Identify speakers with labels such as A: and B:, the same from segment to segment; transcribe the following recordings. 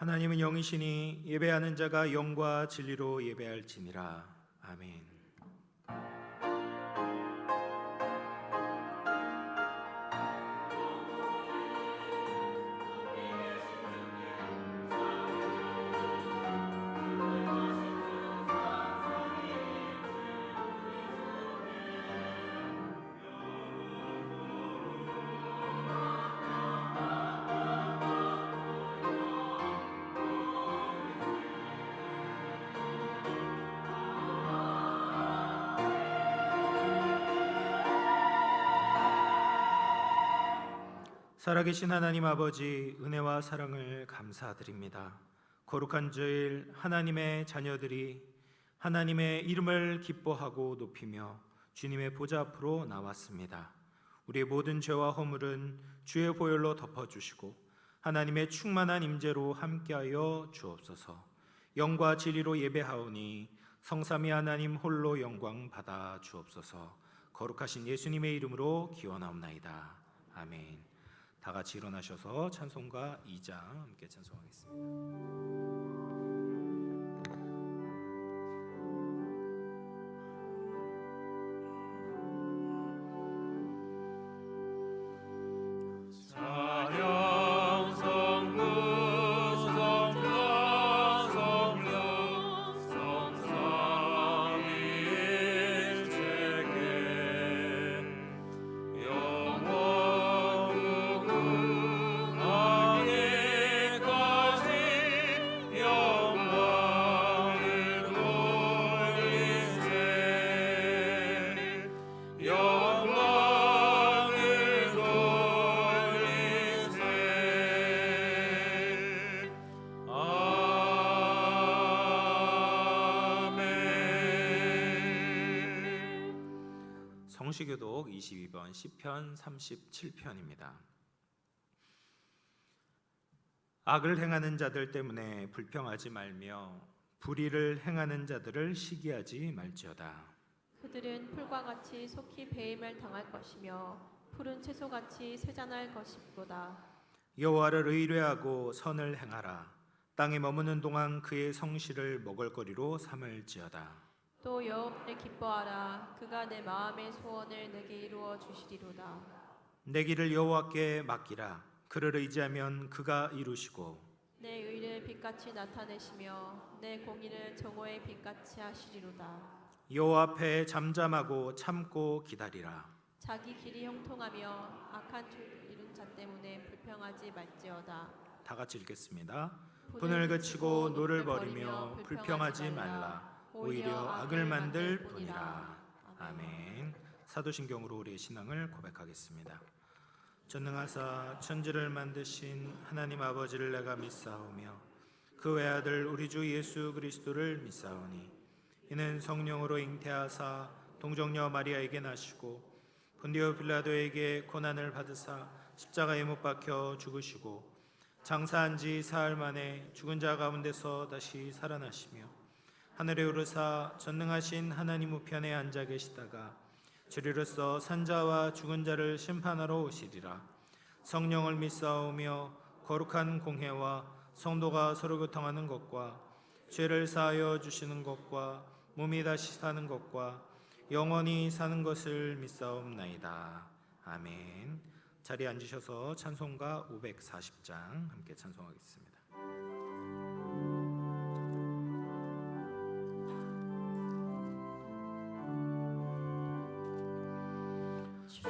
A: 하나님은 영이시니 예배하는 자가 영과 진리로 예배할지니라. 아멘. 살아계신 하나님 아버지, 은혜와 사랑을 감사드립니다. 거룩한 주일 하나님의 자녀들이 하나님의 이름을 기뻐하고 높이며 주님의 보좌 앞으로 나왔습니다. 우리의 모든 죄와 허물은 주의 보혈로 덮어주시고 하나님의 충만한 임재로 함께하여 주옵소서. 영과 진리로 예배하오니 성삼위 하나님 홀로 영광 받아 주옵소서. 거룩하신 예수님의 이름으로 기원하옵나이다. 아멘. 다 같이 일어나셔서 찬송가 2장 함께 찬송하겠습니다. 성시교독 22번 시편 37편입니다. 악을 행하는 자들 때문에 불평하지 말며 불의를 행하는 자들을 시기하지 말지어다.
B: 그들은 풀과 같이 속히 배임을 당할 것이며 푸른 채소같이 쇠잔할 것이보다.
A: 여호와를 의뢰하고 선을 행하라. 땅에 머무는 동안 그의 성실을 먹을거리로 삼을지어다.
B: 또 여호와를 기뻐하라. 그가 내 마음의 소원을 내게 이루어 주시리로다.
A: 내 길을 여호와께 맡기라. 그를 의지하면 그가 이루시고
B: 내 의를 빛같이 나타내시며 내 공의를 정오의 빛같이 하시리로다.
A: 여호와 앞에 잠잠하고 참고 기다리라.
B: 자기 길이 형통하며 악한 줄 이룬 자 때문에 불평하지 말지어다.
A: 다 같이 읽겠습니다. 분을 그치고 노를 버리며 불평하지 말라. 오히려 악을 만들 뿐이라. 아멘. 사도신경으로 우리의 신앙을 고백하겠습니다. 전능하사 천지를 만드신 하나님 아버지를 내가 믿사오며 그 외아들 우리 주 예수 그리스도를 믿사오니 이는 성령으로 잉태하사 동정녀 마리아에게 나시고 본디오 빌라도에게 고난을 받으사 십자가에 못 박혀 죽으시고 장사한 지 사흘 만에 죽은 자 가운데서 다시 살아나시며 하늘에 오르사 전능하신 하나님 우편에 앉아 계시다가 주리로서 산자와 죽은 자를 심판하러 오시리라. 성령을 믿사오며 거룩한 공회와 성도가 서로 교통하는 것과 죄를 사하여 주시는 것과 몸이 다시 사는 것과 영원히 사는 것을 믿사옵나이다. 아멘. 자리에 앉으셔서 찬송가 540장 함께 찬송하겠습니다.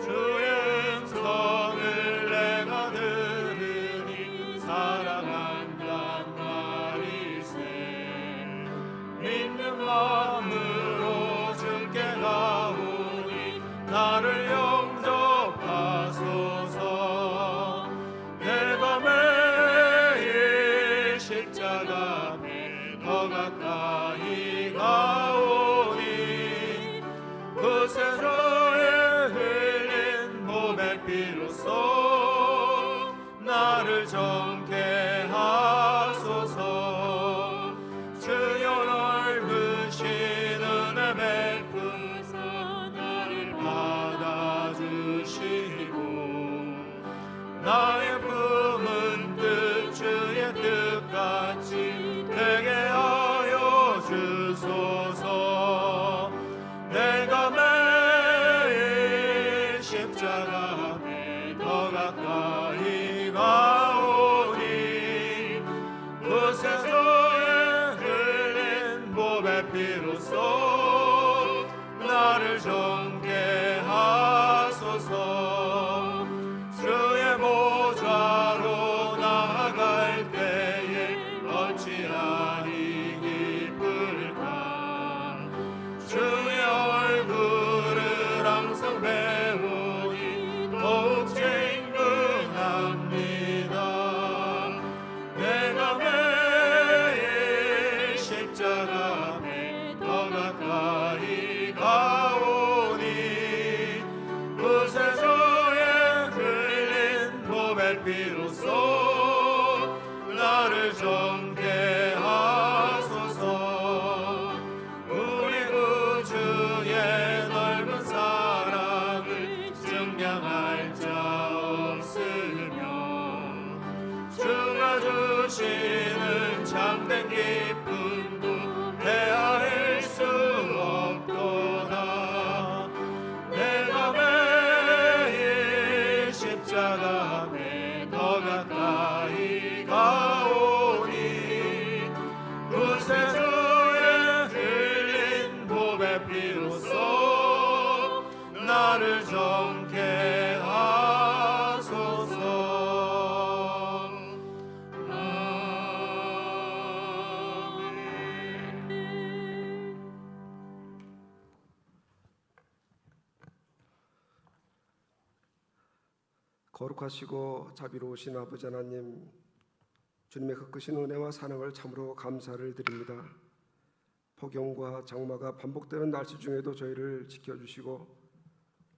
C: 주의 음성을 내가 들으니 사랑한단 말이세. 믿는 마음으로 주께 나오니 나를 영접하소서. 내가 매일 십자가 더 가까이 가오니 그새 비로소 나를 정케 하소서. 주여 넓으신 은혜 베푸사 나를 받아주시고 나의 품은 뜻 주의 뜻까지 십자가 앞에 더 가까이 가오니 그 세상에 흘린 몸의 피로써 나를 정케 하소서. 주의 보좌로 나아갈 때에 어찌하리 기쁠까. 주의 얼굴을 항상 배우니 더욱 친근합니다. 내가 매일 십자가 앞에 더 가까이 가오니 그 세상에 흘린 몸의 피로써 나를 정케 하소서. 우리 구주의 넓은 사랑을 증량할 자 없으며 주가 주시는 참된 기쁨도 헤아릴 수 없도다. 내가 매일 십자가 앞에 더 가까이 가오니 그 세상에 흘린 몸의 피로써 나를 정케 하소서. 아멘.
D: 거룩하시고 자비로우신 아버지 하나님, 주님의 그 크신 은혜와 사랑을 참으로 감사를 드립니다. 폭염과 장마가 반복되는 날씨 중에도 저희를 지켜주시고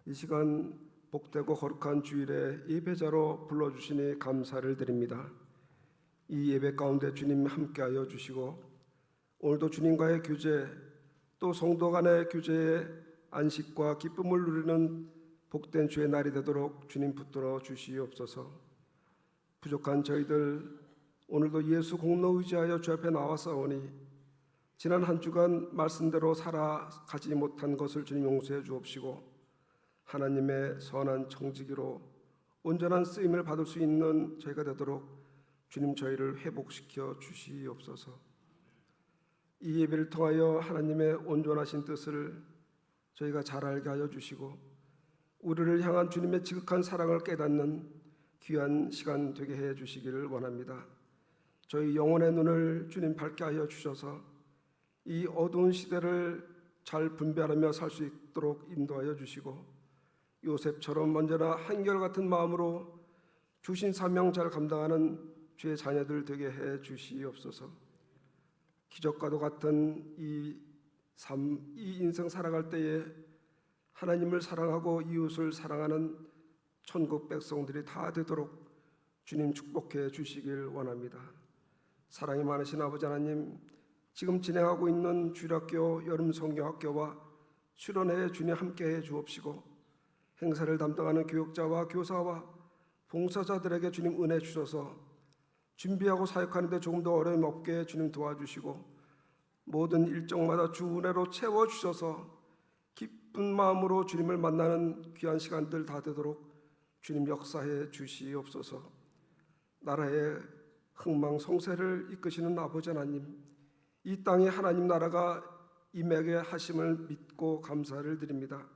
D: 이 시간 복되고 거룩한 주일에 예배자로 불러주시니 감사를 드립니다. 이 예배 가운데 주님 함께하여 주시고 오늘도 주님과의 교제, 또 성도 간의 교제에 안식과 기쁨을 누리는 복된 주의 날이 되도록 주님 붙들어 주시옵소서. 부족한 저희들 오늘도 예수 공로 의지하여 주 앞에 나와싸우니 지난 한 주간 말씀대로 살아가지 못한 것을 주님 용서해 주옵시고 하나님의 선한 청지기로 온전한 쓰임을 받을 수 있는 저희가 되도록 주님 저희를 회복시켜 주시옵소서. 이 예배를 통하여 하나님의 온전하신 뜻을 저희가 잘 알게 하여 주시고 우리를 향한 주님의 지극한 사랑을 깨닫는 귀한 시간 되게 해 주시기를 원합니다. 저희 영혼의 눈을 주님 밝게 하여 주셔서 이 어두운 시대를 잘 분별하며 살 수 있도록 인도하여 주시고 요셉처럼 언제나 한결같은 마음으로 주신 사명 잘 감당하는 주의 자녀들 되게 해 주시옵소서. 기적과도 같은 이 인생 살아갈 때에 하나님을 사랑하고 이웃을 사랑하는 천국 백성들이 다 되도록 주님 축복해 주시길 원합니다. 사랑이 많으신 아버지 하나님, 지금 진행하고 있는 주일학교 여름 성경학교와 수련회에 주님 함께해 주옵시고 행사를 담당하는 교육자와 교사와 봉사자들에게 주님 은혜 주셔서 준비하고 사역하는 데 조금 더 어려움 없게 주님 도와주시고 모든 일정마다 주 은혜로 채워주셔서 기쁜 마음으로 주님을 만나는 귀한 시간들 다 되도록 주님 역사해 주시옵소서. 나라의 흥망성쇠를 이끄시는 아버지 하나님, 이 땅에 하나님 나라가 임하게 하심을 믿고 감사를 드립니다.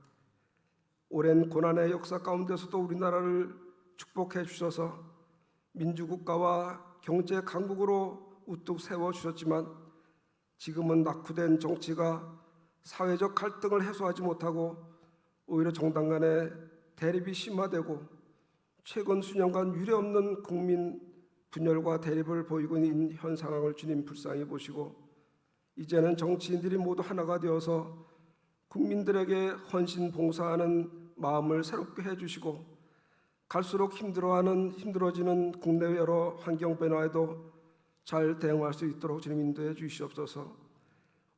D: 오랜 고난의 역사 가운데서도 우리나라를 축복해 주셔서 민주국가와 경제 강국으로 우뚝 세워주셨지만 지금은 낙후된 정치가 사회적 갈등을 해소하지 못하고 오히려 정당 간의 대립이 심화되고 최근 수년간 유례없는 국민 분열과 대립을 보이고 있는 현 상황을 주님 불쌍히 보시고 이제는 정치인들이 모두 하나가 되어서 국민들에게 헌신 봉사하는 마음을 새롭게 해주시고 갈수록 힘들어지는 국내 여러 환경 변화에도 잘 대응할 수 있도록 주님 인도해 주시옵소서.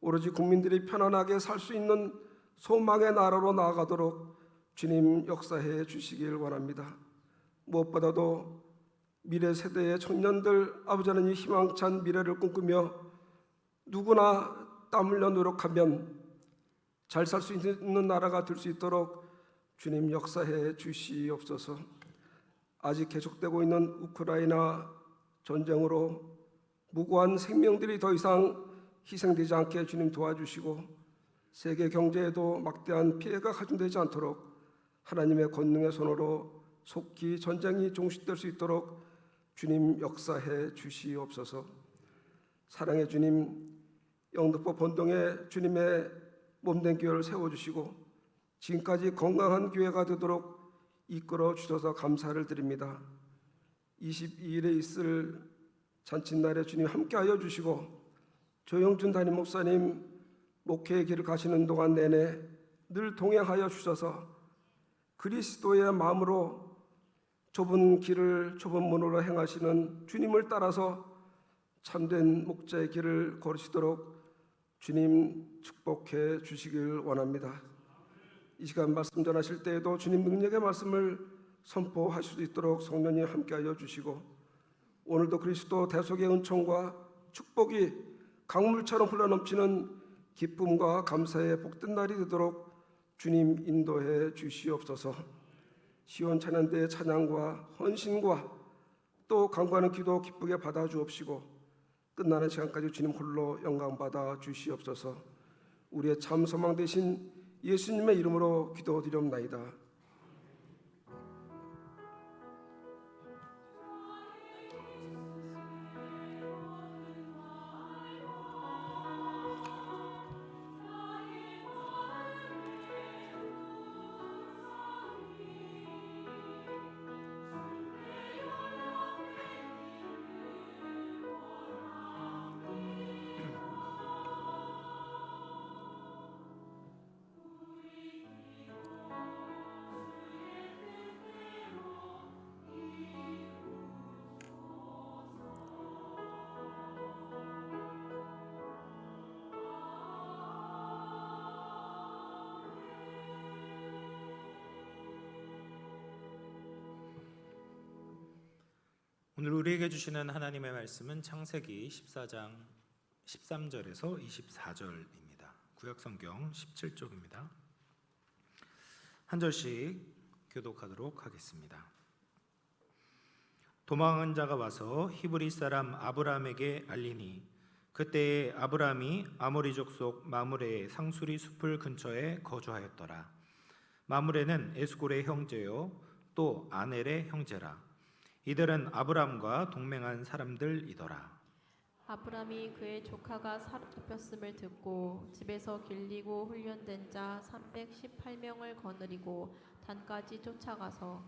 D: 오로지 국민들이 편안하게 살 수 있는 소망의 나라로 나아가도록 주님 역사해 주시길 원합니다. 무엇보다도 미래 세대의 청년들 아버지 하나님 희망찬 미래를 꿈꾸며 누구나 땀 흘려 노력하면 잘 살 수 있는 나라가 될 수 있도록 주님 역사해 주시옵소서. 아직 계속되고 있는 우크라이나 전쟁으로 무고한 생명들이 더 이상 희생되지 않게 주님 도와주시고 세계 경제에도 막대한 피해가 가중되지 않도록 하나님의 권능의 손으로 속히 전쟁이 종식될 수 있도록 주님 역사해 주시옵소서. 사랑의 주님, 영등포 본동에 주님의 몸된 교회를 세워주시고 지금까지 건강한 교회가 되도록 이끌어 주셔서 감사를 드립니다. 22일에 있을 잔칫날에 주님 함께하여 주시고 조영준 담임 목사님 목회의 길을 가시는 동안 내내 늘 동행하여 주셔서 그리스도의 마음으로 좁은 길을 좁은 문으로 행하시는 주님을 따라서 참된 목자의 길을 걸으시도록 주님 축복해 주시길 원합니다. 이 시간 말씀 전하실 때에도 주님 능력의 말씀을 선포하실 수 있도록 성령님 함께하여 주시고 오늘도 그리스도 대속의 은총과 축복이 강물처럼 흘러넘치는 기쁨과 감사의 복된 날이 되도록 주님 인도해 주시옵소서. 시온 찬양대의 찬양과 헌신과 또 간구하는 기도 기쁘게 받아 주옵시고 끝나는 시간까지 주님 홀로 영광 받아 주시옵소서. 우리의 참 소망 되신 예수님의 이름으로 기도드리옵나이다.
A: 오늘 우리에게 주시는 하나님의 말씀은 창세기 14장 13절에서 24절입니다. 구약성경 17쪽입니다. 한 절씩 교독하도록 하겠습니다. 도망한 자가 와서 히브리 사람 아브람에게 알리니 그때에 아브람이 아모리 족속 마므레의 상수리 숲을 근처에 거주하였더라. 마므레는 에스골의 형제요 또 아넬의 형제라. 이들은 아브람과 동맹한 사람들이더라.
B: 아브람이 그의 조카가 잡혔음을 듣고 집에서 길리고 훈련된 자 318명을 거느리고 단까지 쫓아가서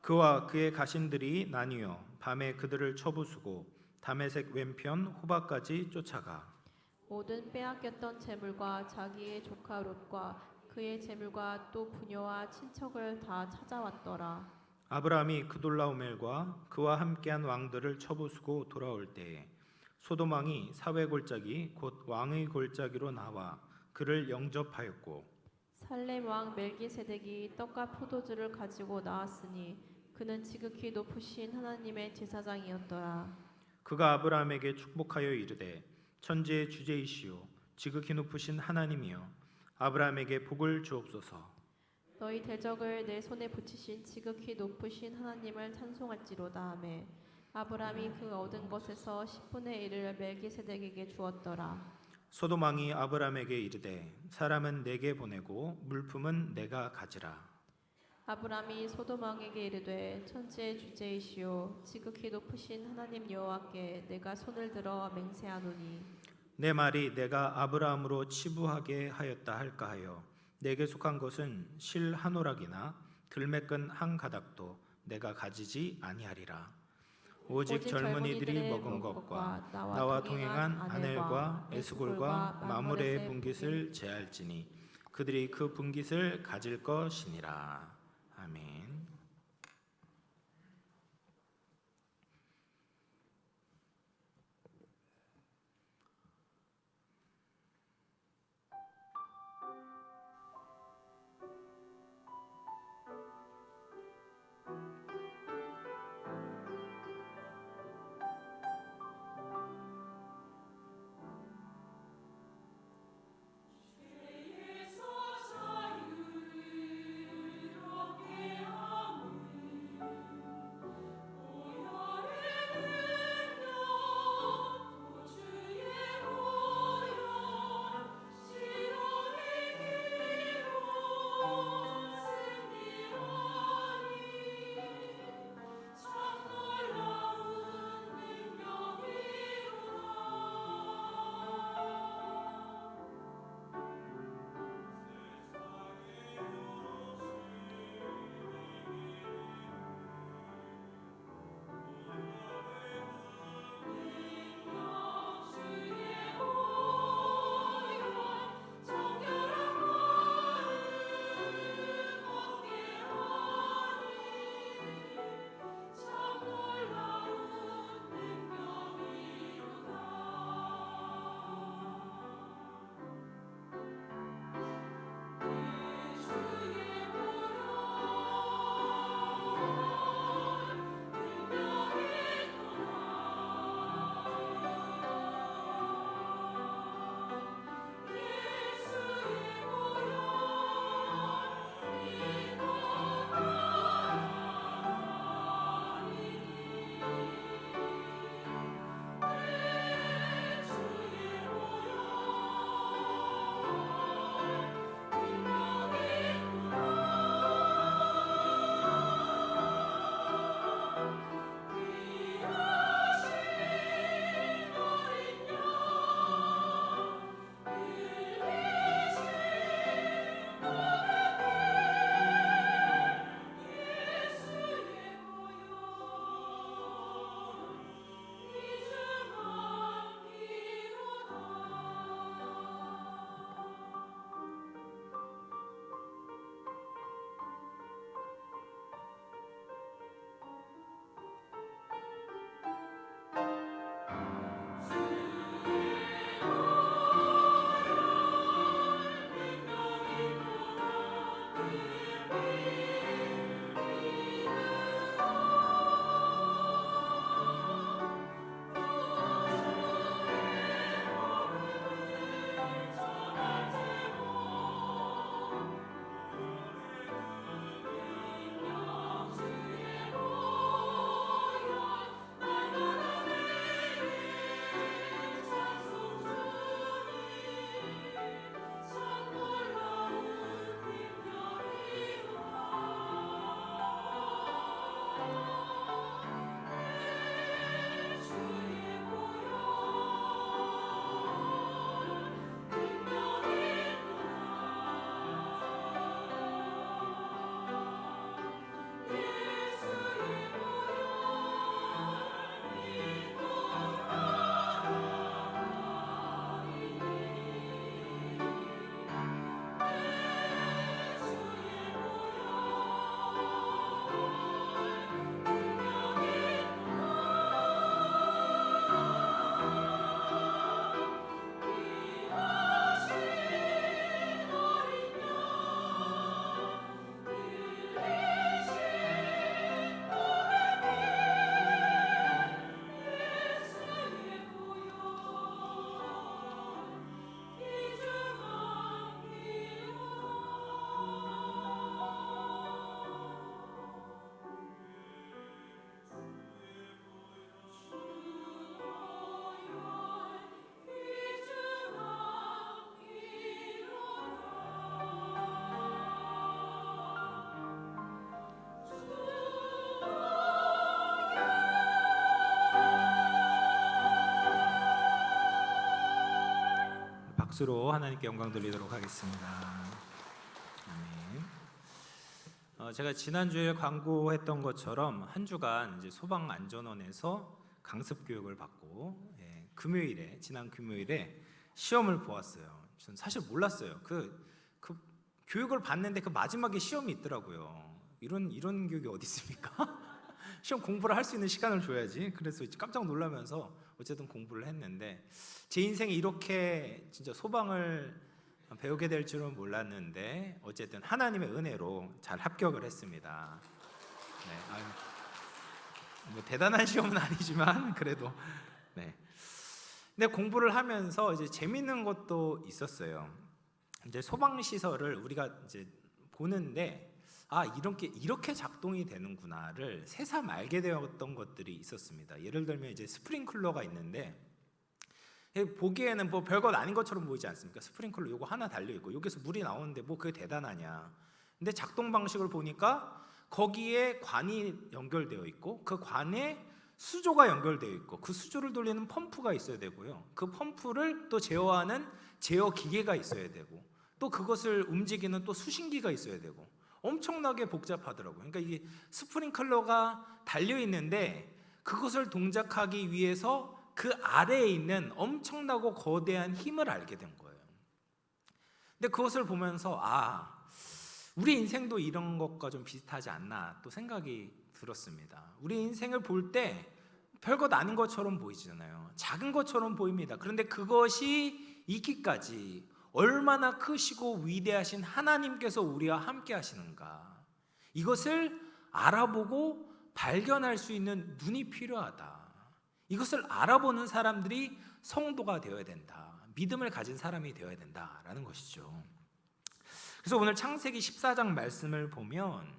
A: 그와 그의 가신들이 나뉘어 밤에 그들을 쳐부수고 다메섹 왼편 호바까지 쫓아가
B: 모든 빼앗겼던 재물과 자기의 조카 롯과 그의 재물과 또 부녀와 친척을 다 찾아왔더라.
A: 아브람이 그돌라오멜과 그와 함께한 왕들을 쳐부수고 돌아올 때에 소돔 왕이 사회 골짜기 곧 왕의 골짜기로 나와 그를 영접하였고
B: 살렘 왕 멜기세덱이 떡과 포도주를 가지고 나왔으니 그는 지극히 높으신 하나님의 제사장이었더라.
A: 그가 아브람에게 축복하여 이르되 천지의 주제이시오 지극히 높으신 하나님이여 아브람에게 복을 주옵소서.
B: 너희 대적을 내 손에 붙이신 지극히 높으신 하나님을 찬송할지로다 하매 아브람이 그 얻은 것에서 10분의 1을 멜기세덱에게 주었더라.
A: 소돔 왕이 아브람에게 이르되 사람은 내게 보내고 물품은 내가 가지라.
B: 아브람이 소돔 왕에게 이르되 천지의 주제이시오 지극히 높으신 하나님 여호와께 내가 손을 들어 맹세하노니
A: 내 말이 내가 아브라함으로 치부하게 하였다 할까 하여 내게 속한 것은 실 한 오락이나 들매끈 한 가닥도 내가 가지지 아니하리라. 오직 젊은이들이 먹은 것과 나와 동행한 아넬과 에스골과 마므레의 분깃을 제할지니 그들이 그 분깃을 가질 것이니라. 아멘. 박수로 하나님께 영광 돌리도록 하겠습니다. 아멘. 제가 지난주에 광고했던 것처럼 한 주간 이제 소방안전원에서 강습 교육을 받고 지난 금요일에 시험을 보았어요. 전 사실 몰랐어요. 그 교육을 받는데 그 마지막에 시험이 있더라고요. 이런 교육이 어디 있습니까? 시험 공부를 할 수 있는 시간을 줘야지. 그래서 깜짝 놀라면서 어쨌든 공부를 했는데 제 인생에 이렇게 진짜 소방을 배우게 될 줄은 몰랐는데 어쨌든 하나님의 은혜로 잘 합격을 했습니다. 뭐 대단한 시험은 아니지만 그래도 근데 공부를 하면서 이제 재밌는 것도 있었어요. 이제 소방 시설을 우리가 이제 보는데 이렇게 작동이 되는구나를 새삼 알게 되었던 것들이 있었습니다. 예를 들면 이제 스프링클러가 있는데 보기에는 뭐 별것 아닌 것처럼 보이지 않습니까? 스프링클러 요거 하나 달려 있고 여기서 물이 나오는데 뭐 그게 대단하냐? 근데 작동 방식을 보니까 거기에 관이 연결되어 있고 그 관에 수조가 연결되어 있고 그 수조를 돌리는 펌프가 있어야 되고요. 그 펌프를 또 제어하는 제어 기계가 있어야 되고 또 그것을 움직이는 또 수신기가 있어야 되고 엄청나게 복잡하더라고요. 그러니까 이게 스프링클러가 달려 있는데 그것을 동작하기 위해서 그 아래에 있는 엄청나고 거대한 힘을 알게 된 거예요. 근데 그것을 보면서 우리 인생도 이런 것과 좀 비슷하지 않나 또 생각이 들었습니다. 우리 인생을 볼 때 별것 아닌 것처럼 보이잖아요. 작은 것처럼 보입니다. 그런데 그것이 있기까지 얼마나 크시고 위대하신 하나님께서 우리와 함께 하시는가, 이것을 알아보고 발견할 수 있는 눈이 필요하다. 이것을 알아보는 사람들이 성도가 되어야 된다. 믿음을 가진 사람이 되어야 된다라는 것이죠. 그래서 오늘 창세기 14장 말씀을 보면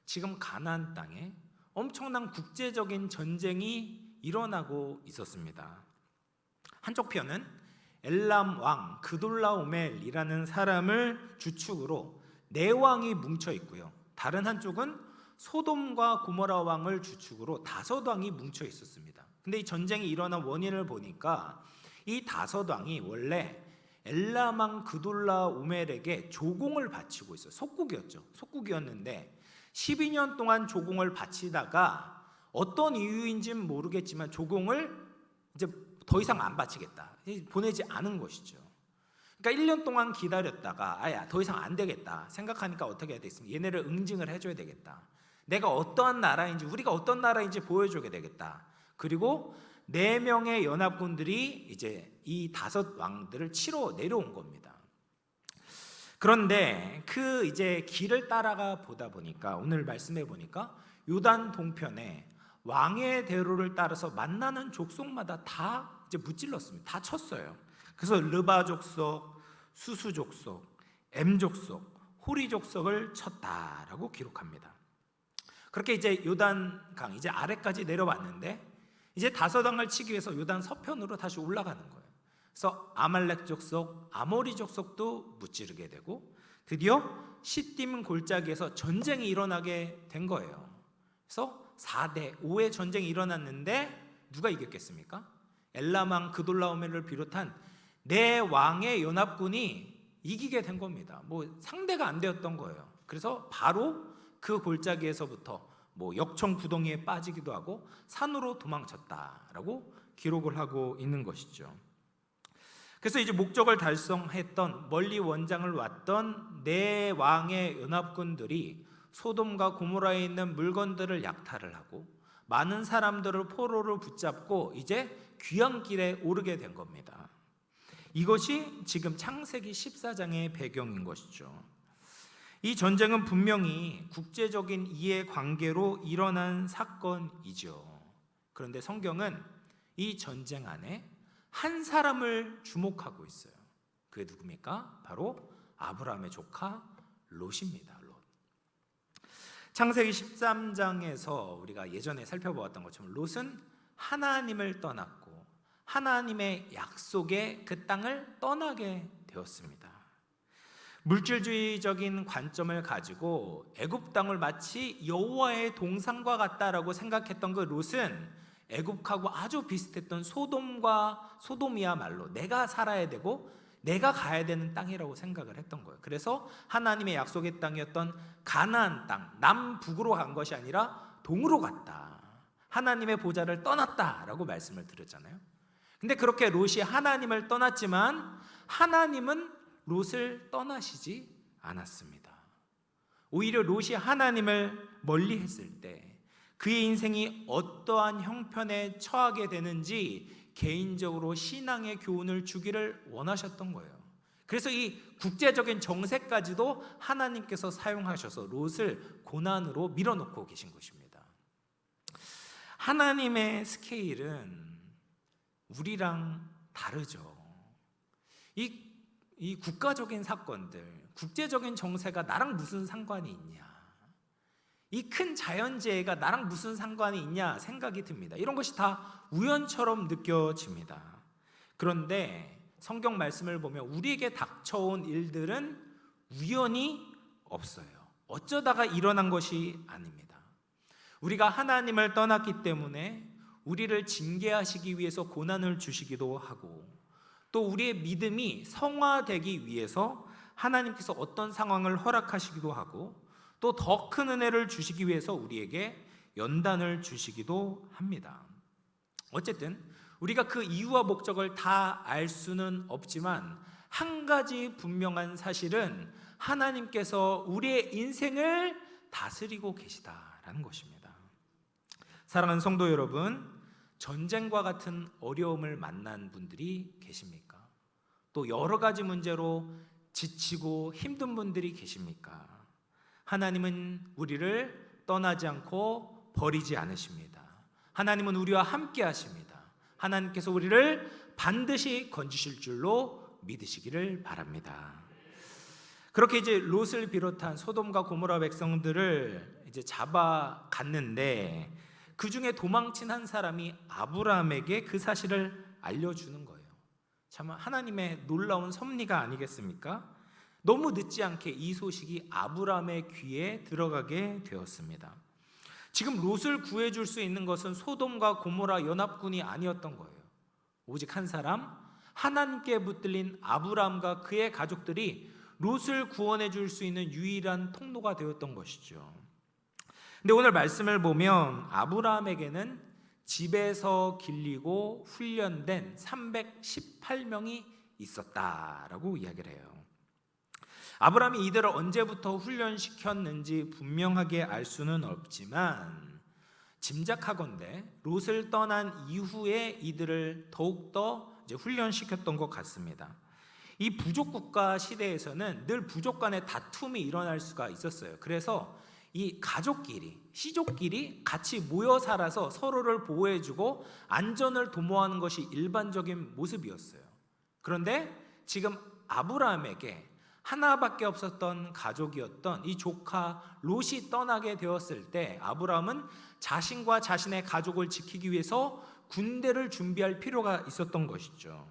A: 지금 가나안 땅에 엄청난 국제적인 전쟁이 일어나고 있었습니다. 한쪽 편은 엘람 왕 그돌라오멜이라는 사람을 주축으로 네 왕이 뭉쳐 있고요. 다른 한쪽은 소돔과 고모라 왕을 주축으로 5왕이 뭉쳐 있었습니다. 근데 이 전쟁이 일어난 원인을 보니까 이 5왕이 원래 엘람 왕 그돌라오멜에게 조공을 바치고 있어요. 속국이었는데 12년 동안 조공을 바치다가 어떤 이유인지는 모르겠지만 조공을 이제 더 이상 안 바치겠다, 보내지 않은 것이죠. 그러니까 1년 동안 기다렸다가 더 이상 안 되겠다 생각하니까 어떻게 해야 되겠습니까? 얘네를 응징을 해줘야 되겠다. 내가 어떠한 나라인지, 우리가 어떤 나라인지 보여줘야 되겠다. 그리고 4명의 연합군들이 이제 이 5왕들을 치러 내려온 겁니다. 그런데 그 이제 길을 따라가 보다 보니까 오늘 말씀해 보니까 요단 동편에 왕의 대로를 따라서 만나는 족속마다 다 이제 무찔렀습니다. 다 쳤어요. 그래서 르바 족속, 수수 족속, 엠 족속, 호리 족속을 쳤다라고 기록합니다. 그렇게 이제 요단강 이제 아래까지 내려왔는데 이제 5왕을 치기 위해서 요단 서편으로 다시 올라가는 거예요. 그래서 아말렉 족속, 아모리 족속도 무찌르게 되고 드디어 시딤 골짜기에서 전쟁이 일어나게 된 거예요. 그래서 4대 5의 전쟁이 일어났는데 누가 이겼겠습니까? 엘람 왕 그돌라오멜을 비롯한 4왕의 연합군이 이기게 된 겁니다. 뭐 상대가 안 되었던 거예요. 그래서 바로 그 골짜기에서부터 뭐 역청 구덩이에 빠지기도 하고 산으로 도망쳤다라고 기록을 하고 있는 것이죠. 그래서 이제 목적을 달성했던 멀리 원장을 왔던 4왕의 연합군들이 소돔과 고모라에 있는 물건들을 약탈을 하고 많은 사람들을 포로로 붙잡고 이제 귀향길에 오르게 된 겁니다. 이것이 지금 창세기 14장의 배경인 것이죠. 이 전쟁은 분명히 국제적인 이해관계로 일어난 사건이죠. 그런데 성경은 이 전쟁 안에 한 사람을 주목하고 있어요. 그게 누굽니까? 바로 아브라함의 조카 롯입니다. 롯. 창세기 13장에서 우리가 예전에 살펴보았던 것처럼 롯은 하나님을 떠났고 하나님의 약속의 그 땅을 떠나게 되었습니다. 물질주의적인 관점을 가지고 애굽 땅을 마치 여호와의 동산과 같다라고 생각했던 그 롯은 애굽하고 아주 비슷했던 소돔이야말로 내가 살아야 되고 내가 가야 되는 땅이라고 생각을 했던 거예요. 그래서 하나님의 약속의 땅이었던 가나안 땅, 남북으로 간 것이 아니라 동으로 갔다. 하나님의 보좌를 떠났다라고 말씀을 드렸잖아요. 근데 그렇게 롯이 하나님을 떠났지만 하나님은 롯을 떠나시지 않았습니다. 오히려 롯이 하나님을 멀리 했을 때 그의 인생이 어떠한 형편에 처하게 되는지 개인적으로 신앙의 교훈을 주기를 원하셨던 거예요. 그래서 이 국제적인 정세까지도 하나님께서 사용하셔서 롯을 고난으로 밀어넣고 계신 것입니다. 하나님의 스케일은 우리랑 다르죠. 이 국가적인 사건들, 국제적인 정세가 나랑 무슨 상관이 있냐, 이 큰 자연재해가 나랑 무슨 상관이 있냐 생각이 듭니다. 이런 것이 다 우연처럼 느껴집니다. 그런데 성경 말씀을 보면 우리에게 닥쳐온 일들은 우연이 없어요. 어쩌다가 일어난 것이 아닙니다. 우리가 하나님을 떠났기 때문에 우리를 징계하시기 위해서 고난을 주시기도 하고, 또 우리의 믿음이 성화되기 위해서 하나님께서 어떤 상황을 허락하시기도 하고, 또 더 큰 은혜를 주시기 위해서 우리에게 연단을 주시기도 합니다. 어쨌든 우리가 그 이유와 목적을 다 알 수는 없지만 한 가지 분명한 사실은 하나님께서 우리의 인생을 다스리고 계시다라는 것입니다. 사랑하는 성도 여러분, 전쟁과 같은 어려움을 만난 분들이 계십니까? 또 여러 가지 문제로 지치고 힘든 분들이 계십니까? 하나님은 우리를 떠나지 않고 버리지 않으십니다. 하나님은 우리와 함께 하십니다. 하나님께서 우리를 반드시 건지실 줄로 믿으시기를 바랍니다. 그렇게 이제 롯을 비롯한 소돔과 고모라 백성들을 이제 잡아갔는데 그 중에 도망친 한 사람이 아브라함에게 그 사실을 알려주는 거예요. 참 하나님의 놀라운 섭리가 아니겠습니까? 너무 늦지 않게 이 소식이 아브라함의 귀에 들어가게 되었습니다. 지금 롯을 구해줄 수 있는 것은 소돔과 고모라 연합군이 아니었던 거예요. 오직 한 사람, 하나님께 붙들린 아브라함과 그의 가족들이 롯을 구원해 줄 수 있는 유일한 통로가 되었던 것이죠. 근데 오늘 말씀을 보면 아브라함에게는 집에서 길리고 훈련된 318명이 있었다라고 이야기를 해요. 아브라함이 이들을 언제부터 훈련시켰는지 분명하게 알 수는 없지만 짐작하건대 롯을 떠난 이후에 이들을 더욱더 이제 훈련시켰던 것 같습니다. 이 부족국가 시대에서는 늘 부족 간의 다툼이 일어날 수가 있었어요. 그래서 이 가족끼리, 시족끼리 같이 모여 살아서 서로를 보호해주고 안전을 도모하는 것이 일반적인 모습이었어요. 그런데 지금 아브라함에게 하나밖에 없었던 가족이었던 이 조카 롯이 떠나게 되었을 때 아브라함은 자신과 자신의 가족을 지키기 위해서 군대를 준비할 필요가 있었던 것이죠.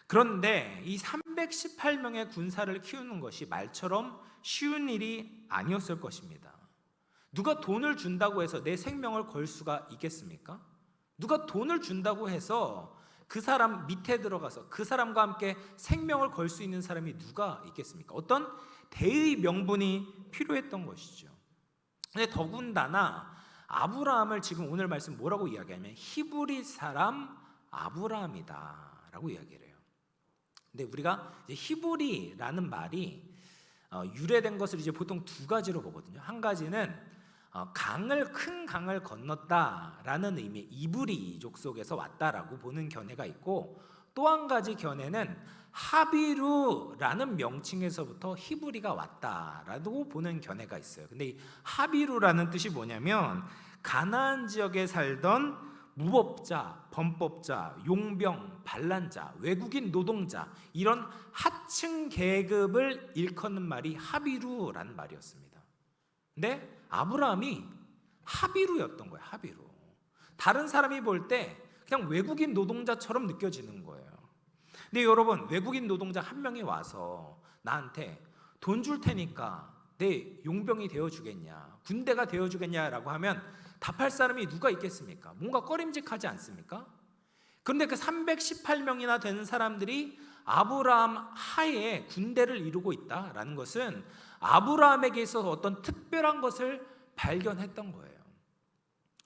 A: 그런데 이 318명의 군사를 키우는 것이 말처럼 쉬운 일이 아니었을 것입니다. 누가 돈을 준다고 해서 내 생명을 걸 수가 있겠습니까? 누가 돈을 준다고 해서 그 사람 밑에 들어가서 그 사람과 함께 생명을 걸 수 있는 사람이 누가 있겠습니까? 어떤 대의 명분이 필요했던 것이죠. 근데 더군다나 아브라함을 지금 오늘 말씀 뭐라고 이야기하냐면 히브리 사람 아브라함이다라고 이야기를 해요. 근데 우리가 이제 히브리라는 말이 유래된 것을 이제 보통 두 가지로 보거든요. 한 가지는 큰 강을 건넜다라는 의미, 이브리족 속에서 왔다라고 보는 견해가 있고, 또 한 가지 견해는 하비루라는 명칭에서부터 히브리가 왔다라고 보는 견해가 있어요. 근데 이 하비루라는 뜻이 뭐냐면 가나안 지역에 살던 무법자, 범법자, 용병, 반란자, 외국인 노동자, 이런 하층 계급을 일컫는 말이 하비루라는 말이었습니다. 근데 아브라함이 하비루였던 거예요. 하비루. 다른 사람이 볼 때 그냥 외국인 노동자처럼 느껴지는 거예요. 근데 여러분, 외국인 노동자 한 명이 와서 나한테 돈 줄 테니까 내 용병이 되어주겠냐, 군대가 되어주겠냐라고 하면 답할 사람이 누가 있겠습니까? 뭔가 꺼림직하지 않습니까? 그런데 그 318명이나 되는 사람들이 아브라함 하에 군대를 이루고 있다라는 것은 아브라함에게 있어서 어떤 특별한 것을 발견했던 거예요.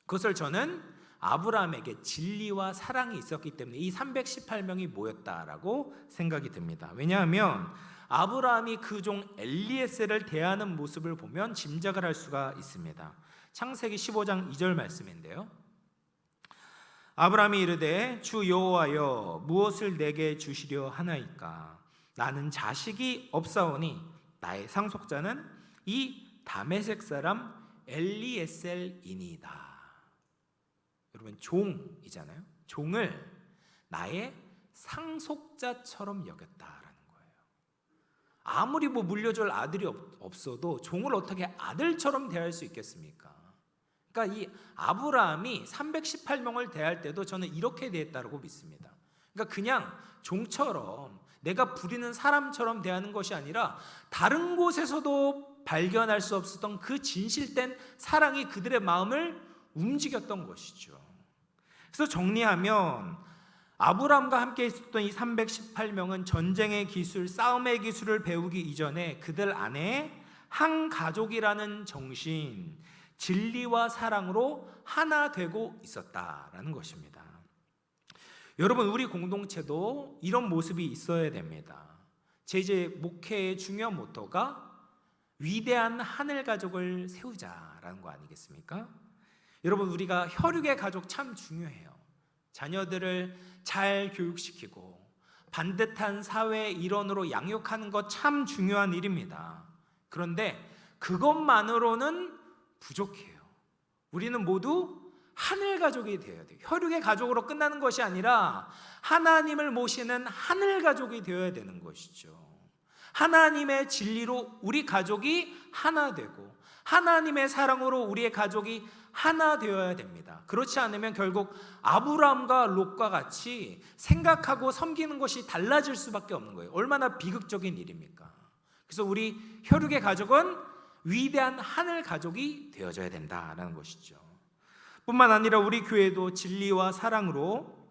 A: 그것을 저는 아브라함에게 진리와 사랑이 있었기 때문에 이 318명이 모였다라고 생각이 듭니다. 왜냐하면 아브라함이 그 종 엘리에셀을 대하는 모습을 보면 짐작을 할 수가 있습니다. 창세기 15장 2절 말씀인데요. 아브라함이 이르되 주 여호와여 무엇을 내게 주시려 하나이까? 나는 자식이 없사오니 나의 상속자는 이 다메섹 사람 엘리에셀이니이다. 여러분, 종이잖아요. 종을 나의 상속자처럼 여겼다라는 거예요. 아무리 물려줄 아들이 없어도 종을 어떻게 아들처럼 대할 수 있겠습니까? 그러니까 이 아브라함이 318명을 대할 때도 저는 이렇게 대했다고 믿습니다. 그러니까 그냥 종처럼 내가 부리는 사람처럼 대하는 것이 아니라 다른 곳에서도 발견할 수 없었던 그 진실된 사랑이 그들의 마음을 움직였던 것이죠. 그래서 정리하면 아브라함과 함께 있었던 이 318명은 전쟁의 기술, 싸움의 기술을 배우기 이전에 그들 안에 한 가족이라는 정신, 진리와 사랑으로 하나 되고 있었다라는 것입니다. 여러분, 우리 공동체도 이런 모습이 있어야 됩니다. 제 이제 목회의 중요한 모토가 위대한 하늘 가족을 세우자라는 거 아니겠습니까? 여러분, 우리가 혈육의 가족 참 중요해요. 자녀들을 잘 교육시키고 반듯한 사회의 일원으로 양육하는 것 참 중요한 일입니다. 그런데 그것만으로는 부족해요. 우리는 모두 하늘 가족이 되어야 돼요. 혈육의 가족으로 끝나는 것이 아니라 하나님을 모시는 하늘 가족이 되어야 되는 것이죠. 하나님의 진리로 우리 가족이 하나 되고 하나님의 사랑으로 우리의 가족이 하나 되어야 됩니다. 그렇지 않으면 결국 아브라함과 롯과 같이 생각하고 섬기는 것이 달라질 수밖에 없는 거예요. 얼마나 비극적인 일입니까? 그래서 우리 혈육의 가족은 위대한 하늘 가족이 되어져야 된다는 것이죠. 뿐만 아니라 우리 교회도 진리와 사랑으로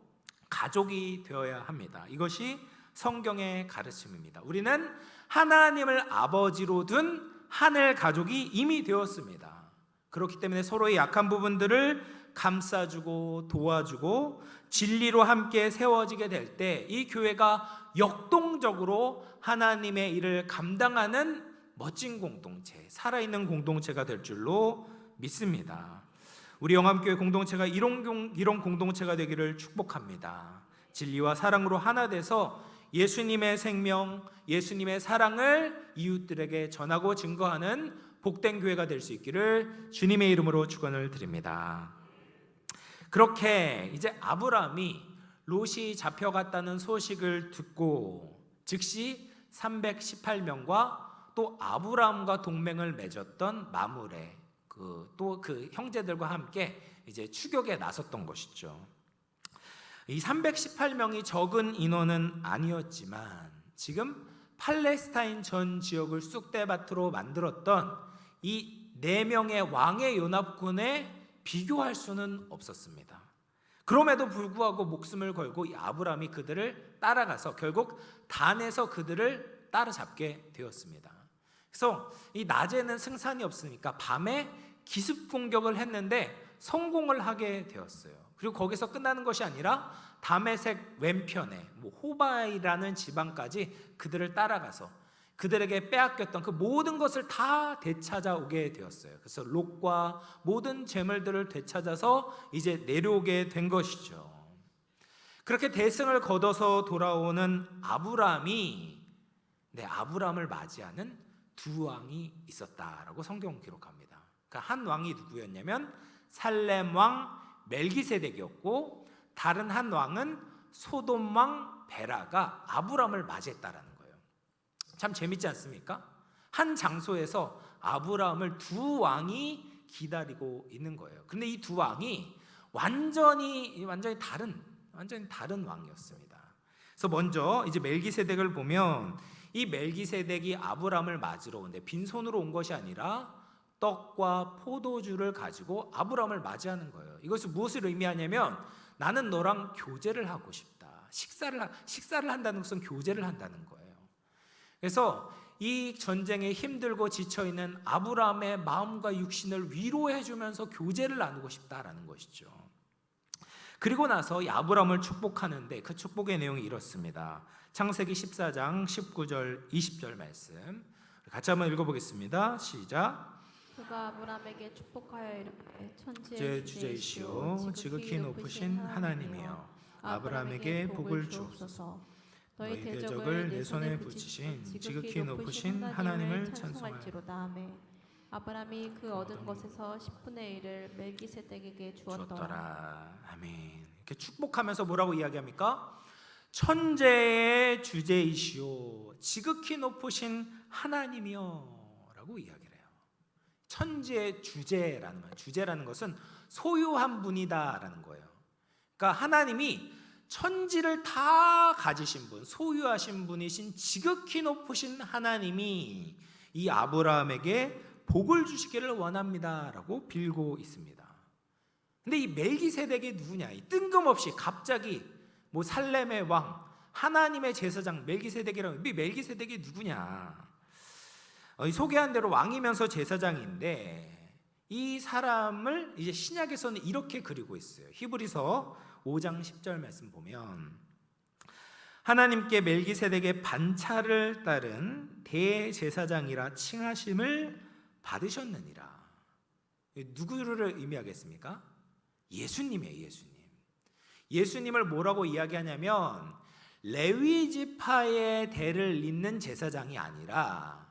A: 가족이 되어야 합니다. 이것이 성경의 가르침입니다. 우리는 하나님을 아버지로 둔 하늘 가족이 이미 되었습니다. 그렇기 때문에 서로의 약한 부분들을 감싸주고 도와주고 진리로 함께 세워지게 될 때 이 교회가 역동적으로 하나님의 일을 감당하는 멋진 공동체, 살아있는 공동체가 될 줄로 믿습니다. 우리 영암교회 공동체가 이런 공동체가 되기를 축복합니다. 진리와 사랑으로 하나 돼서 예수님의 생명, 예수님의 사랑을 이웃들에게 전하고 증거하는 복된 교회가 될 수 있기를 주님의 이름으로 축원을 드립니다. 그렇게 이제 아브라함이 롯이 잡혀갔다는 소식을 듣고 즉시 318명과 또 아브라함과 동맹을 맺었던 마므레 또 그 형제들과 함께 이제 추격에 나섰던 것이죠. 이 318명이 적은 인원은 아니었지만 지금 팔레스타인 전 지역을 쑥대밭으로 만들었던 이 4명의 왕의 연합군에 비교할 수는 없었습니다. 그럼에도 불구하고 목숨을 걸고 이 아브라함이 그들을 따라가서 결국 단에서 그들을 따라잡게 되었습니다. 그래서 이 낮에는 승산이 없으니까 밤에 기습 공격을 했는데 성공을 하게 되었어요. 그리고 거기서 끝나는 것이 아니라 다메섹 왼편에 호바이라는 지방까지 그들을 따라가서 그들에게 빼앗겼던 그 모든 것을 다 되찾아오게 되었어요. 그래서 롯과 모든 재물들을 되찾아서 이제 내려오게 된 것이죠. 그렇게 대승을 거둬서 돌아오는 아브라함이 아브라함을 맞이하는 두 왕이 있었다라고 성경은 기록합니다. 그러니까 한 왕이 누구였냐면 살렘 왕 멜기세덱이었고 다른 한 왕은 소돔 왕 베라가 아브라함을 맞이했다라는 거예요. 참 재밌지 않습니까? 한 장소에서 아브라함을 두 왕이 기다리고 있는 거예요. 근데 이 두 왕이 완전히 다른 왕이었습니다. 그래서 먼저 이제 멜기세덱을 보면 이 멜기세덱이 아브라함을 맞으러 오는데 빈손으로 온 것이 아니라 떡과 포도주를 가지고 아브라함을 맞이하는 거예요. 이것은 무엇을 의미하냐면 나는 너랑 교제를 하고 싶다. 식사를 한다는 것은 교제를 한다는 거예요. 그래서 이 전쟁에 힘들고 지쳐있는 아브라함의 마음과 육신을 위로해주면서 교제를 나누고 싶다라는 것이죠. 그리고 나서 이 아브라함을 축복하는데 그 축복의 내용이 이렇습니다. 창세기 14장 19절 20절 말씀 같이 한번 읽어보겠습니다. 시작.
B: 그가 아브라함에게 축복하여 이르되
A: 제
B: 천지의
A: 주제이시오 지극히 높으신 하나님이여 아브라함에게 복을 주옵소서. 너희 대적을 내 손에 붙이신 지극히 높으신 하나님을
B: 찬송할지로다. 아멘. 아브라함이 그 얻은 것에서 10분의 1을 멜기세덱에게 주었더라.
A: 아멘. 이렇게 축복하면서 뭐라고 이야기합니까? 천재의 주제이시오 지극히 높으신 하나님이여 라고 이야기를 해요. 천지의 주제라는 거예요. 주제라는 것은 소유한 분이다라는 거예요. 그러니까 하나님이 천지를 다 가지신 분, 소유하신 분이신 지극히 높으신 하나님이 이 아브라함에게 복을 주시기를 원합니다라고 빌고 있습니다. 근데 이 멜기세덱이 누구냐? 이 뜬금없이 갑자기 뭐 살렘의 왕, 하나님의 제사장 멜기세덱이라고. 이 멜기세덱이 누구냐? 소개한 대로 왕이면서 제사장인데 이 사람을 이제 신약에서는 이렇게 그리고 있어요. 히브리서 5장 10절 말씀 보면 하나님께 멜기세덱의 반차를 따른 대제사장이라 칭하심을 받으셨느니라. 누구를 의미하겠습니까? 예수님이에요. 예수님. 예수님을 뭐라고 이야기하냐면 레위 지파의 대를 잇는 제사장이 아니라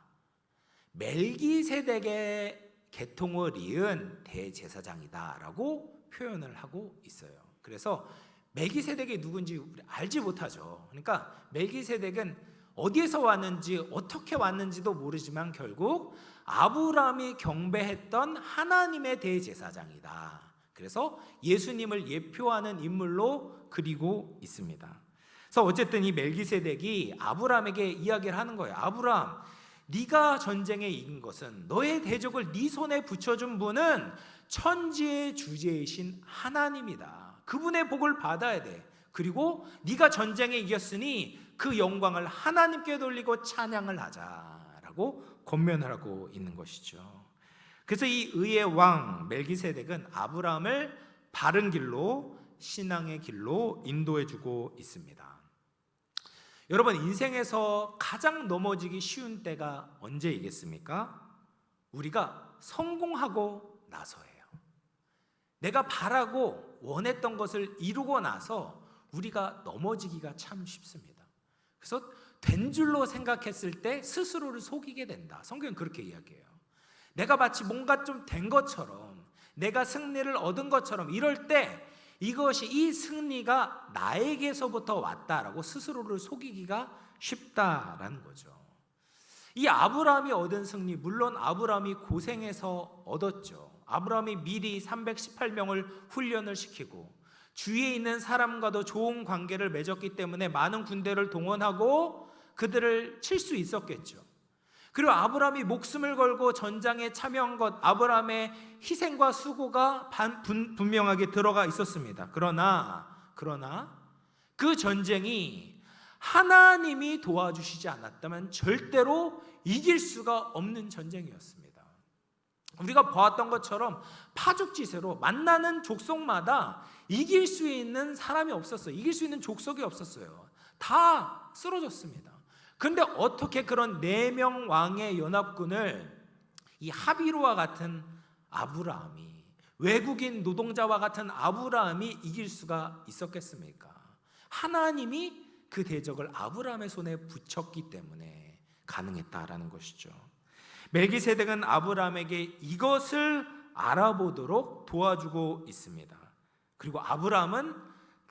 A: 멜기세덱의 계통을 이은 대제사장이다라고 표현을 하고 있어요. 그래서 멜기세덱이 누군지 알지 못하죠. 그러니까 멜기세덱은 어디에서 왔는지 어떻게 왔는지도 모르지만 결국 아브라함이 경배했던 하나님의 대제사장이다. 그래서 예수님을 예표하는 인물로 그리고 있습니다. 그래서 어쨌든 이 멜기세덱이 아브라함에게 이야기를 하는 거예요. 아브라함, 네가 전쟁에 이긴 것은 너의 대적을 네 손에 붙여준 분은 천지의 주제이신 하나님이다. 그분의 복을 받아야 돼. 그리고 네가 전쟁에 이겼으니 그 영광을 하나님께 돌리고 찬양을 하자라고 권면하고 있는 것이죠. 그래서 이 의의 왕 멜기세덱은 아브라함을 바른 길로, 신앙의 길로 인도해주고 있습니다. 여러분, 인생에서 가장 넘어지기 쉬운 때가 언제이겠습니까? 우리가 성공하고 나서예요. 내가 바라고 원했던 것을 이루고 나서 우리가 넘어지기가 참 쉽습니다. 그래서 된 줄로 생각했을 때 스스로를 속이게 된다. 성경은 그렇게 이야기해요. 내가 마치 뭔가 좀 된 것처럼, 내가 승리를 얻은 것처럼 이럴 때 이것이, 이 승리가 나에게서부터 왔다라고 스스로를 속이기가 쉽다라는 거죠. 이 아브라함이 얻은 승리, 물론 아브라함이 고생해서 얻었죠. 아브라함이 미리 318명을 훈련을 시키고 주위에 있는 사람과도 좋은 관계를 맺었기 때문에 많은 군대를 동원하고 그들을 칠 수 있었겠죠. 그리고 아브라함이 목숨을 걸고 전장에 참여한 것, 아브라함의 희생과 수고가 분명하게 들어가 있었습니다. 그러나 그 전쟁이 하나님이 도와주시지 않았다면 절대로 이길 수가 없는 전쟁이었습니다. 우리가 보았던 것처럼 파죽지세로 만나는 족속마다 이길 수 있는 사람이 없었어요. 이길 수 있는 족속이 없었어요. 다 쓰러졌습니다. 그런데 어떻게 그런 4명 왕의 연합군을 이 하비로와 같은 아브라함이, 외국인 노동자와 같은 아브라함이 이길 수가 있었겠습니까? 하나님이 그 대적을 아브라함의 손에 붙였기 때문에 가능했다라는 것이죠. 멜기세덱은 아브라함에게 이것을 알아보도록 도와주고 있습니다. 그리고 아브라함은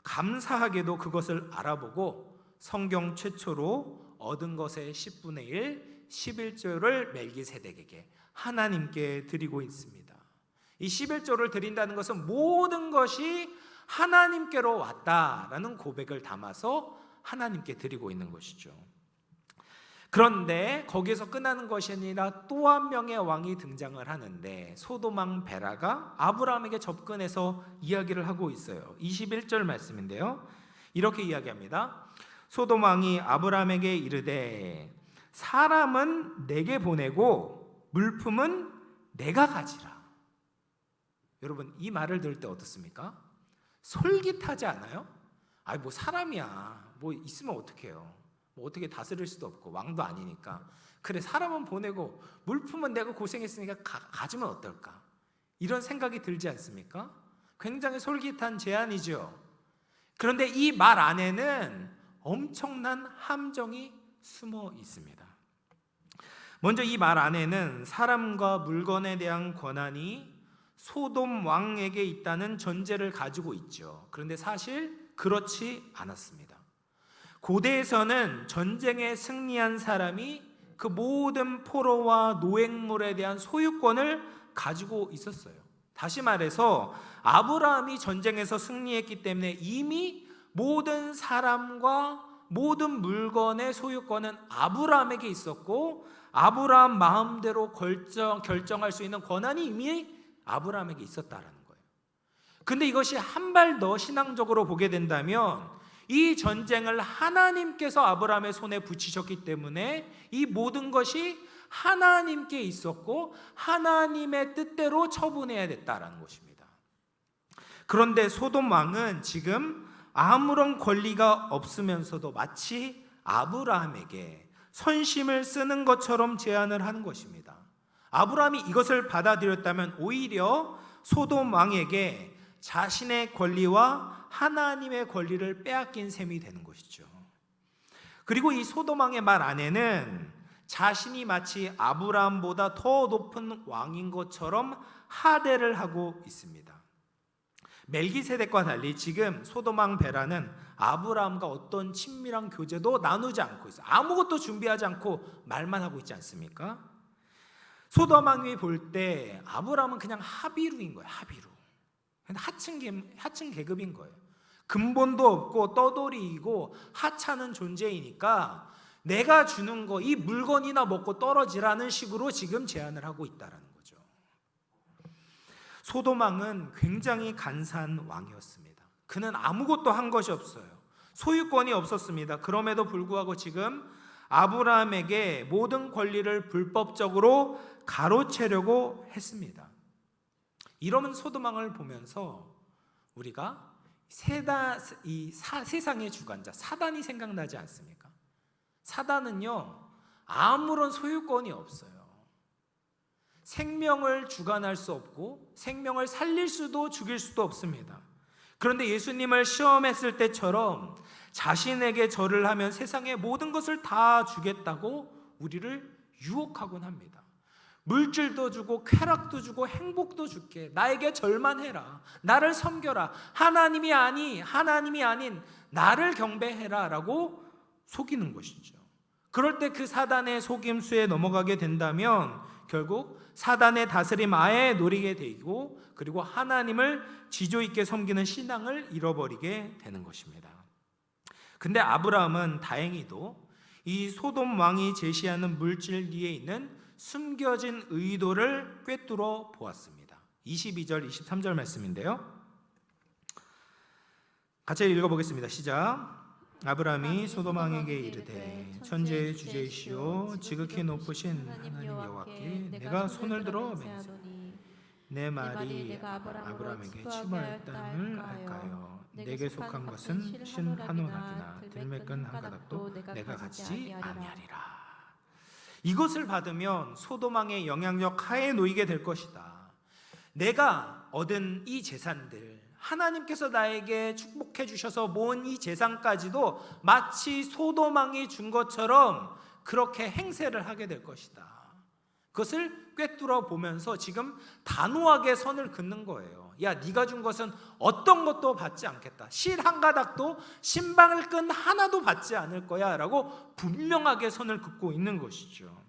A: 감사하게도 그것을 알아보고 성경 최초로 얻은 것의 10분의 1, 11조를 멜기세덱에게, 하나님께 드리고 있습니다. 이 11조를 드린다는 것은 모든 것이 하나님께로 왔다라는 고백을 담아서 하나님께 드리고 있는 것이죠. 그런데 거기에서 끝나는 것이 아니라 또 한 명의 왕이 등장을 하는데 소돔왕 베라가 아브라함에게 접근해서 이야기를 하고 있어요. 21절 말씀인데요. 이렇게 이야기합니다. 소돔 왕이 아브라함에게 이르되 사람은 내게 보내고 물품은 내가 가지라. 여러분, 이 말을 들을 때 어떻습니까? 솔깃하지 않아요? 아이 뭐 사람이야, 뭐 있으면 어떡해요, 뭐 어떻게 다스릴 수도 없고 왕도 아니니까, 그래 사람은 보내고 물품은 내가 고생했으니까 가지면 어떨까, 이런 생각이 들지 않습니까? 굉장히 솔깃한 제안이죠. 그런데 이 말 안에는 엄청난 함정이 숨어 있습니다. 먼저 이 말 안에는 사람과 물건에 대한 권한이 소돔 왕에게 있다는 전제를 가지고 있죠. 그런데 사실 그렇지 않았습니다. 고대에서는 전쟁에 승리한 사람이 그 모든 포로와 노획물에 대한 소유권을 가지고 있었어요. 다시 말해서 아브라함이 전쟁에서 승리했기 때문에 이미 모든 사람과 모든 물건의 소유권은 아브라함에게 있었고, 아브라함 마음대로 결정할 수 있는 권한이 이미 아브라함에게 있었다라는 거예요. 근데 이것이 한 발 더 신앙적으로 보게 된다면 이 전쟁을 하나님께서 아브라함의 손에 붙이셨기 때문에 이 모든 것이 하나님께 있었고 하나님의 뜻대로 처분해야 됐다라는 것입니다. 그런데 소돔 왕은 지금 아무런 권리가 없으면서도 마치 아브라함에게 선심을 쓰는 것처럼 제안을 하는 것입니다. 아브라함이 이것을 받아들였다면 오히려 소돔 왕에게 자신의 권리와 하나님의 권리를 빼앗긴 셈이 되는 것이죠. 그리고 이 소돔 왕의 말 안에는 자신이 마치 아브라함보다 더 높은 왕인 것처럼 하대를 하고 있습니다. 멜기세덱과 달리 지금 소돔 왕 베라는 아브라함과 어떤 친밀한 교제도 나누지 않고 있어요. 아무것도 준비하지 않고 말만 하고 있지 않습니까? 소돔 왕이 볼 때 아브라함은 그냥 하비루인 거예요. 하비루. 하층 계급인 거예요. 근본도 없고 떠돌이이고 하찮은 존재이니까 내가 주는 거, 이 물건이나 먹고 떨어지라는 식으로 지금 제안을 하고 있다는 거죠. 소돔 왕은 굉장히 간사한 왕이었습니다. 그는 아무것도 한 것이 없어요. 소유권이 없었습니다. 그럼에도 불구하고 지금 아브라함에게 모든 권리를 불법적으로 가로채려고 했습니다. 이러면 소돔 왕을 보면서 우리가 세상의 주관자 사단이 생각나지 않습니까? 사단은요, 아무런 소유권이 없어요. 생명을 주관할 수 없고 생명을 살릴 수도 죽일 수도 없습니다. 그런데 예수님을 시험했을 때처럼 자신에게 절을 하면 세상의 모든 것을 다 주겠다고 우리를 유혹하곤 합니다. 물질도 주고 쾌락도 주고 행복도 줄게, 나에게 절만 해라, 나를 섬겨라, 하나님이 아닌 나를 경배해라 라고 속이는 것이죠. 그럴 때 그 사단의 속임수에 넘어가게 된다면 결국 사단의 다스림 아에 놓이게 되고, 그리고 하나님을 지조 있게 섬기는 신앙을 잃어버리게 되는 것입니다. 근데 아브라함은 다행히도 이 소돔 왕이 제시하는 물질 뒤에 있는 숨겨진 의도를 꿰뚫어 보았습니다. 22절 23절 말씀인데요, 같이 읽어보겠습니다. 시작. 아브라함이 소돔 왕에게 이르되 천지의 주제이시오 지극히 높으신 하나님 여호와께 내가 손을 들어 맹세하노니 내 말이 내가 아브라함에게 치부할 땅을 알까요? 내게 속한 것은 신 한 원학이나 들매끈 한 가닥도 내가 가지지 아니하리라. 이것을 받으면 소돔 왕의 영향력 하에 놓이게 될 것이다. 내가 얻은 이 재산들, 하나님께서 나에게 축복해 주셔서 모은 이 재산까지도 마치 소돔 왕이 준 것처럼 그렇게 행세를 하게 될 것이다. 그것을 꿰뚫어 보면서 지금 단호하게 선을 긋는 거예요. 야, 네가 준 것은 어떤 것도 받지 않겠다. 실 한 가닥도 신방을 끈 하나도 받지 않을 거야 라고 분명하게 선을 긋고 있는 것이죠.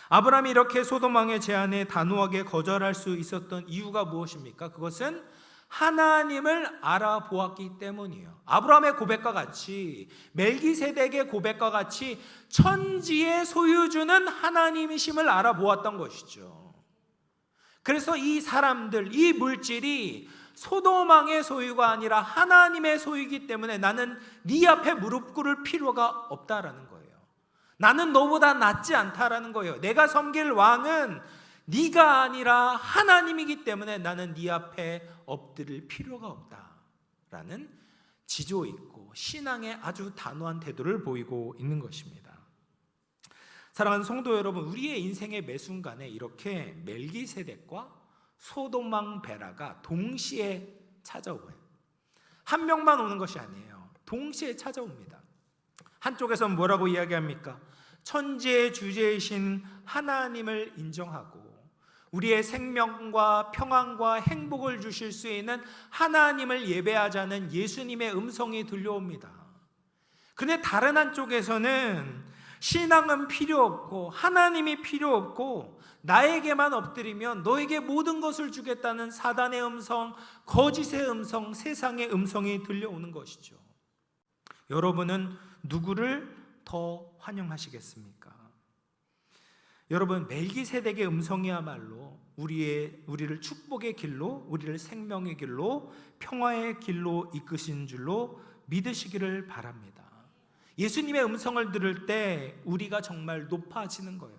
A: 아브라함이 이렇게 소돔 왕의 제안에 단호하게 거절할 수 있었던 이유가 무엇입니까? 그것은 하나님을 알아보았기 때문이에요. 아브라함의 고백과 같이, 멜기세덱의 고백과 같이 천지의 소유주는 하나님이심을 알아보았던 것이죠. 그래서 이 사람들, 이 물질이 소돔 왕의 소유가 아니라 하나님의 소유이기 때문에 나는 네 앞에 무릎 꿇을 필요가 없다라는 거예요. 나는 너보다 낫지 않다라는 거예요. 내가 섬길 왕은 네가 아니라 하나님이기 때문에 나는 네 앞에 엎드릴 필요가 없다라는 지조 있고 신앙의 아주 단호한 태도를 보이고 있는 것입니다. 사랑하는 성도 여러분, 우리의 인생의 매 순간에 이렇게 멜기세덱과 소돔 왕 베라가 동시에 찾아오고요. 한 명만 오는 것이 아니에요. 동시에 찾아옵니다. 한쪽에서는 뭐라고 이야기합니까? 천지의 주제이신 하나님을 인정하고 우리의 생명과 평안과 행복을 주실 수 있는 하나님을 예배하자는 예수님의 음성이 들려옵니다. 근데 다른 한쪽에서는 신앙은 필요 없고 하나님이 필요 없고 나에게만 엎드리면 너에게 모든 것을 주겠다는 사단의 음성, 거짓의 음성, 세상의 음성이 들려오는 것이죠. 여러분은 누구를 더 환영하시겠습니까? 여러분, 멜기세덱의 음성이야말로 우리를 축복의 길로, 우리를 생명의 길로, 평화의 길로 이끄신 줄로 믿으시기를 바랍니다. 예수님의 음성을 들을 때 우리가 정말 높아지는 거예요.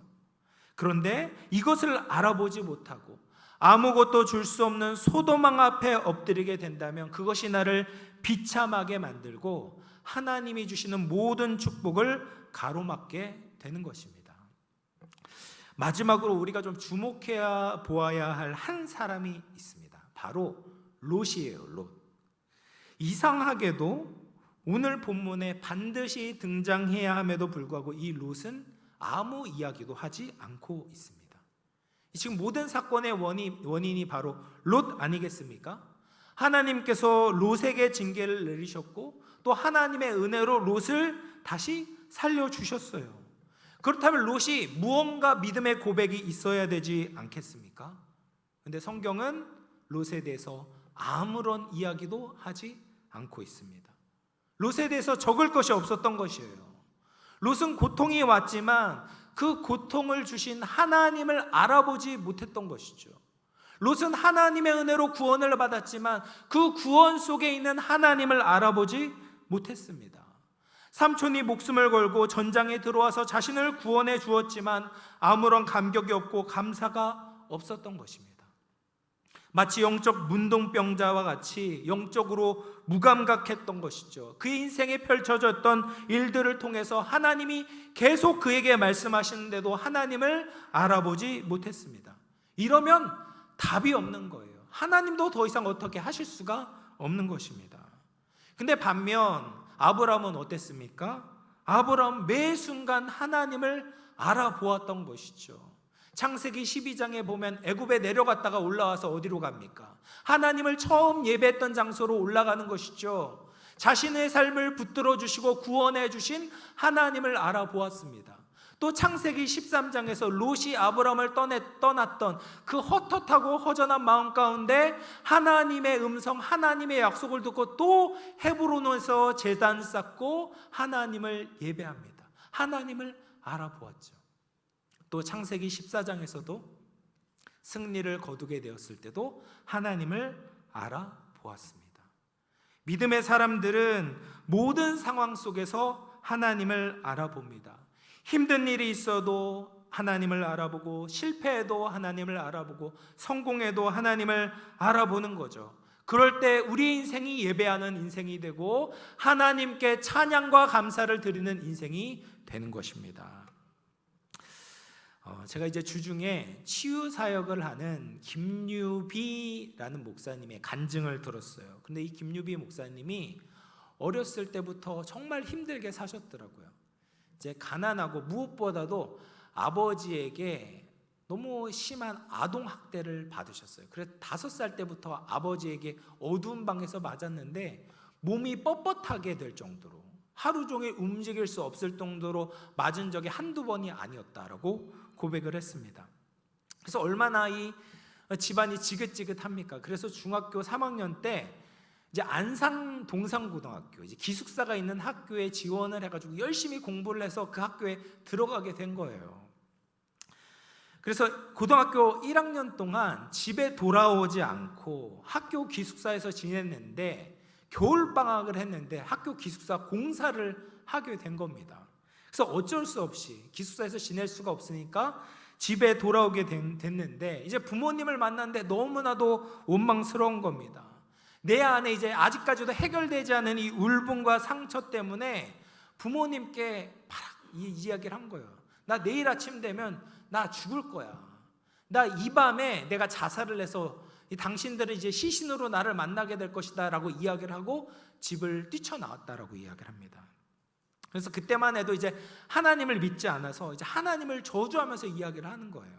A: 그런데 이것을 알아보지 못하고 아무것도 줄 수 없는 소돔 왕 앞에 엎드리게 된다면 그것이 나를 비참하게 만들고 하나님이 주시는 모든 축복을 가로막게 되는 것입니다. 마지막으로 우리가 좀 주목해야 보아야 할 한 사람이 있습니다. 바로 롯이에요. 롯. 이상하게도 오늘 본문에 반드시 등장해야 함에도 불구하고 이 롯은 아무 이야기도 하지 않고 있습니다. 지금 모든 사건의 원인이 바로 롯 아니겠습니까? 하나님께서 롯에게 징계를 내리셨고 또 하나님의 은혜로 롯을 다시 살려주셨어요. 그렇다면 롯이 무언가 믿음의 고백이 있어야 되지 않겠습니까? 그런데 성경은 롯에 대해서 아무런 이야기도 하지 않고 있습니다. 롯에 대해서 적을 것이 없었던 것이에요. 롯은 고통이 왔지만 그 고통을 주신 하나님을 알아보지 못했던 것이죠. 롯은 하나님의 은혜로 구원을 받았지만 그 구원 속에 있는 하나님을 알아보지 못했습니다. 삼촌이 목숨을 걸고 전장에 들어와서 자신을 구원해 주었지만 아무런 감격이 없고 감사가 없었던 것입니다. 마치 영적 문둥병자와 같이 영적으로 무감각했던 것이죠. 그의 인생에 펼쳐졌던 일들을 통해서 하나님이 계속 그에게 말씀하시는데도 하나님을 알아보지 못했습니다. 이러면 답이 없는 거예요. 하나님도 더 이상 어떻게 하실 수가 없는 것입니다. 근데 반면 아브라함은 어땠습니까? 아브라함은 매 순간 하나님을 알아보았던 것이죠. 창세기 12장에 보면 애굽에 내려갔다가 올라와서 어디로 갑니까? 하나님을 처음 예배했던 장소로 올라가는 것이죠. 자신의 삶을 붙들어 주시고 구원해 주신 하나님을 알아보았습니다. 또 창세기 13장에서 롯이 아브라함을 떠났던 그 헛헛하고 허전한 마음 가운데 하나님의 음성, 하나님의 약속을 듣고 또 헤브론에서 제단 쌓고 하나님을 예배합니다. 하나님을 알아보았죠. 또 창세기 14장에서도 승리를 거두게 되었을 때도 하나님을 알아보았습니다. 믿음의 사람들은 모든 상황 속에서 하나님을 알아봅니다. 힘든 일이 있어도 하나님을 알아보고 실패해도 하나님을 알아보고 성공해도 하나님을 알아보는 거죠. 그럴 때 우리 인생이 예배하는 인생이 되고 하나님께 찬양과 감사를 드리는 인생이 되는 것입니다. 제가 이제 주중에 치유 사역을 하는 김유비라는 목사님의 간증을 들었어요. 근데 이 김유비 목사님이 어렸을 때부터 정말 힘들게 사셨더라고요. 이제 가난하고 무엇보다도 아버지에게 너무 심한 아동 학대를 받으셨어요. 그래서 5살 때부터 아버지에게 어두운 방에서 맞았는데 몸이 뻣뻣하게 될 정도로 하루 종일 움직일 수 없을 정도로 맞은 적이 한두 번이 아니었다라고 고백을 했습니다. 그래서 얼마나 이 집안이 지긋지긋합니까? 그래서 중학교 3학년 때 이제 안상 동산고등학교, 이제 기숙사가 있는 학교에 지원을 해가지고 열심히 공부를 해서 그 학교에 들어가게 된 거예요. 그래서 고등학교 1학년 동안 집에 돌아오지 않고 학교 기숙사에서 지냈는데 겨울방학을 했는데 학교 기숙사 공사를 하게 된 겁니다. 그래서 어쩔 수 없이 기숙사에서 지낼 수가 없으니까 집에 돌아오게 됐는데 이제 부모님을 만났는데 너무나도 원망스러운 겁니다. 내 안에 이제 아직까지도 해결되지 않은 이 울분과 상처 때문에 부모님께 이 이야기를 한 거예요. 나 내일 아침 되면 나 죽을 거야. 나 이 밤에 내가 자살을 해서 당신들은 이제 시신으로 나를 만나게 될 것이다 라고 이야기를 하고 집을 뛰쳐나왔다라고 이야기를 합니다. 그래서 그때만 해도 이제 하나님을 믿지 않아서 이제 하나님을 저주하면서 이야기를 하는 거예요.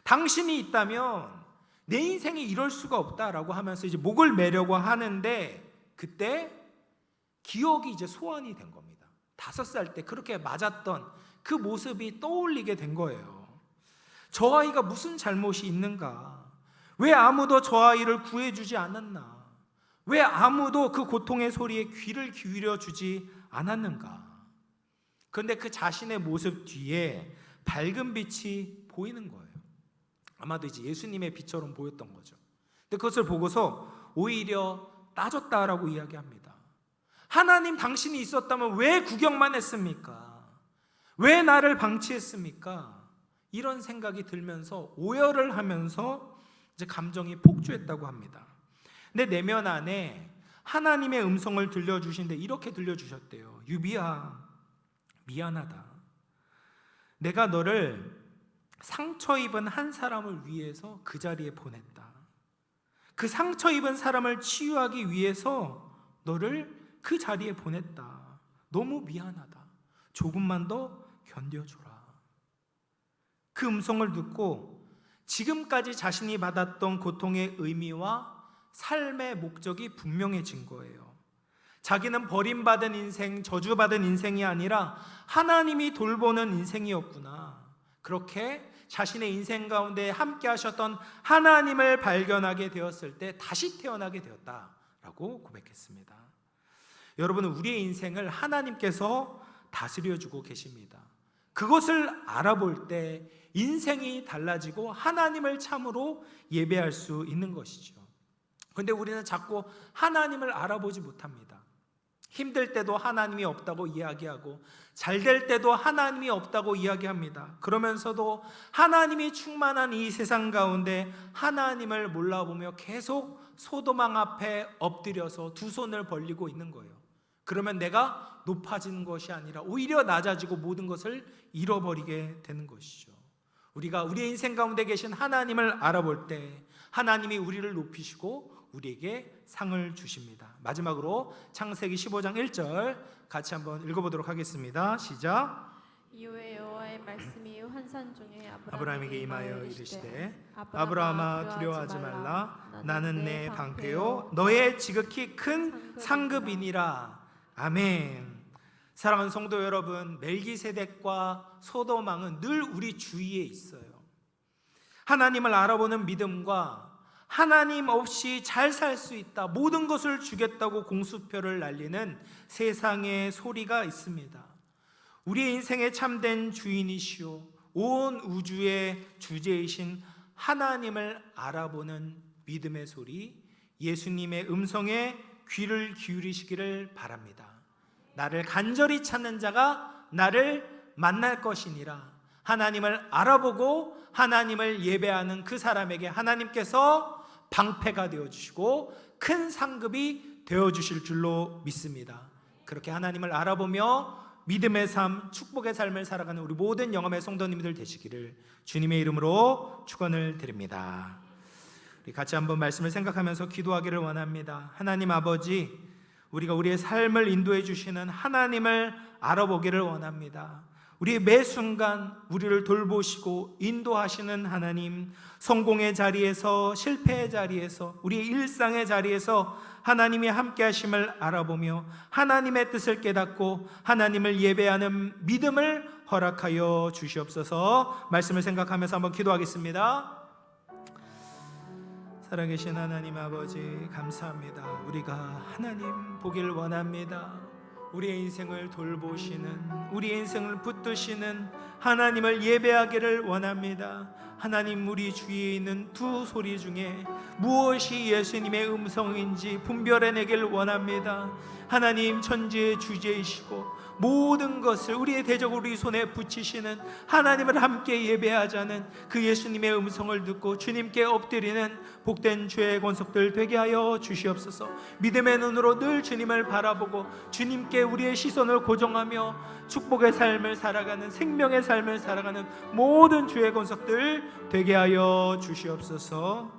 A: 당신이 있다면 내 인생이 이럴 수가 없다라고 하면서 이제 목을 매려고 하는데 그때 기억이 이제 소환이 된 겁니다. 5살 때 그렇게 맞았던 그 모습이 떠올리게 된 거예요. 저 아이가 무슨 잘못이 있는가? 왜 아무도 저 아이를 구해주지 않았나? 왜 아무도 그 고통의 소리에 귀를 기울여 주지 않았는가? 그런데 그 자신의 모습 뒤에 밝은 빛이 보이는 거예요. 아마도 이제 예수님의 빛처럼 보였던 거죠. 근데 그것을 보고서 오히려 따졌다라고 이야기합니다. 하나님, 당신이 있었다면 왜 구경만 했습니까? 왜 나를 방치했습니까? 이런 생각이 들면서 오열을 하면서 이제 감정이 폭주했다고 합니다. 근데 내면 안에 하나님의 음성을 들려주신데 이렇게 들려주셨대요. 유비야, 미안하다. 내가 너를 상처 입은 한 사람을 위해서 그 자리에 보냈다. 그 상처 입은 사람을 치유하기 위해서 너를 그 자리에 보냈다. 너무 미안하다. 조금만 더 견뎌줘라. 그 음성을 듣고 지금까지 자신이 받았던 고통의 의미와 삶의 목적이 분명해진 거예요. 자기는 버림받은 인생, 저주받은 인생이 아니라 하나님이 돌보는 인생이었구나. 그렇게 자신의 인생 가운데 함께 하셨던 하나님을 발견하게 되었을 때 다시 태어나게 되었다라고 고백했습니다. 여러분은 우리의 인생을 하나님께서 다스려주고 계십니다. 그것을 알아볼 때 인생이 달라지고 하나님을 참으로 예배할 수 있는 것이죠. 그런데 우리는 자꾸 하나님을 알아보지 못합니다. 힘들 때도 하나님이 없다고 이야기하고 잘 될 때도 하나님이 없다고 이야기합니다. 그러면서도 하나님이 충만한 이 세상 가운데 하나님을 몰라보며 계속 소도망 앞에 엎드려서 두 손을 벌리고 있는 거예요. 그러면 내가 높아지는 것이 아니라 오히려 낮아지고 모든 것을 잃어버리게 되는 것이죠. 우리가 우리의 인생 가운데 계신 하나님을 알아볼 때 하나님이 우리를 높이시고 우리에게 상을 주십니다. 마지막으로 창세기 15장 1절 같이 한번 읽어보도록 하겠습니다. 시작.
B: 이후에 여호와의 말씀이 환산 중에
A: 아브라함에게 임하여 이르시되 아브라함아 두려워하지 말라. 나는 내 방패요 너의 지극히 큰 상급이니라. 아멘. 사랑하는 성도 여러분, 멜기세덱과 소도망은 늘 우리 주위에 있어요. 하나님을 알아보는 믿음과 하나님 없이 잘 살 수 있다, 모든 것을 주겠다고 공수표를 날리는 세상의 소리가 있습니다. 우리의 인생의 참된 주인이시오 온 우주의 주제이신 하나님을 알아보는 믿음의 소리, 예수님의 음성에 귀를 기울이시기를 바랍니다. 나를 간절히 찾는 자가 나를 만날 것이니라. 하나님을 알아보고 하나님을 예배하는 그 사람에게 하나님께서 방패가 되어주시고 큰 상급이 되어주실 줄로 믿습니다. 그렇게 하나님을 알아보며 믿음의 삶, 축복의 삶을 살아가는 우리 모든 영암의 성도님들 되시기를 주님의 이름으로 축원을 드립니다. 우리 같이 한번 말씀을 생각하면서 기도하기를 원합니다. 하나님 아버지, 우리가 우리의 삶을 인도해 주시는 하나님을 알아보기를 원합니다. 우리의 매 순간 우리를 돌보시고 인도하시는 하나님, 성공의 자리에서 실패의 자리에서 우리의 일상의 자리에서 하나님이 함께 하심을 알아보며 하나님의 뜻을 깨닫고 하나님을 예배하는 믿음을 허락하여 주시옵소서. 말씀을 생각하면서 한번 기도하겠습니다. 살아계신 하나님 아버지 감사합니다. 우리가 하나님 보길 원합니다. 우리의 인생을 돌보시는, 우리의 인생을 붙드시는 하나님을 예배하기를 원합니다. 하나님, 우리 주위에 있는 두 소리 중에 무엇이 예수님의 음성인지 분별해내길 원합니다. 하나님, 천지의 주제이시고 모든 것을 우리의 대적으로 우리 손에 붙이시는 하나님을 함께 예배하자는 그 예수님의 음성을 듣고 주님께 엎드리는 복된 죄의 권속들 되게 하여 주시옵소서. 믿음의 눈으로 늘 주님을 바라보고 주님께 우리의 시선을 고정하며 축복의 삶을 살아가는, 생명의 삶을 살아가는 모든 주의 권속들 되게 하여 주시옵소서.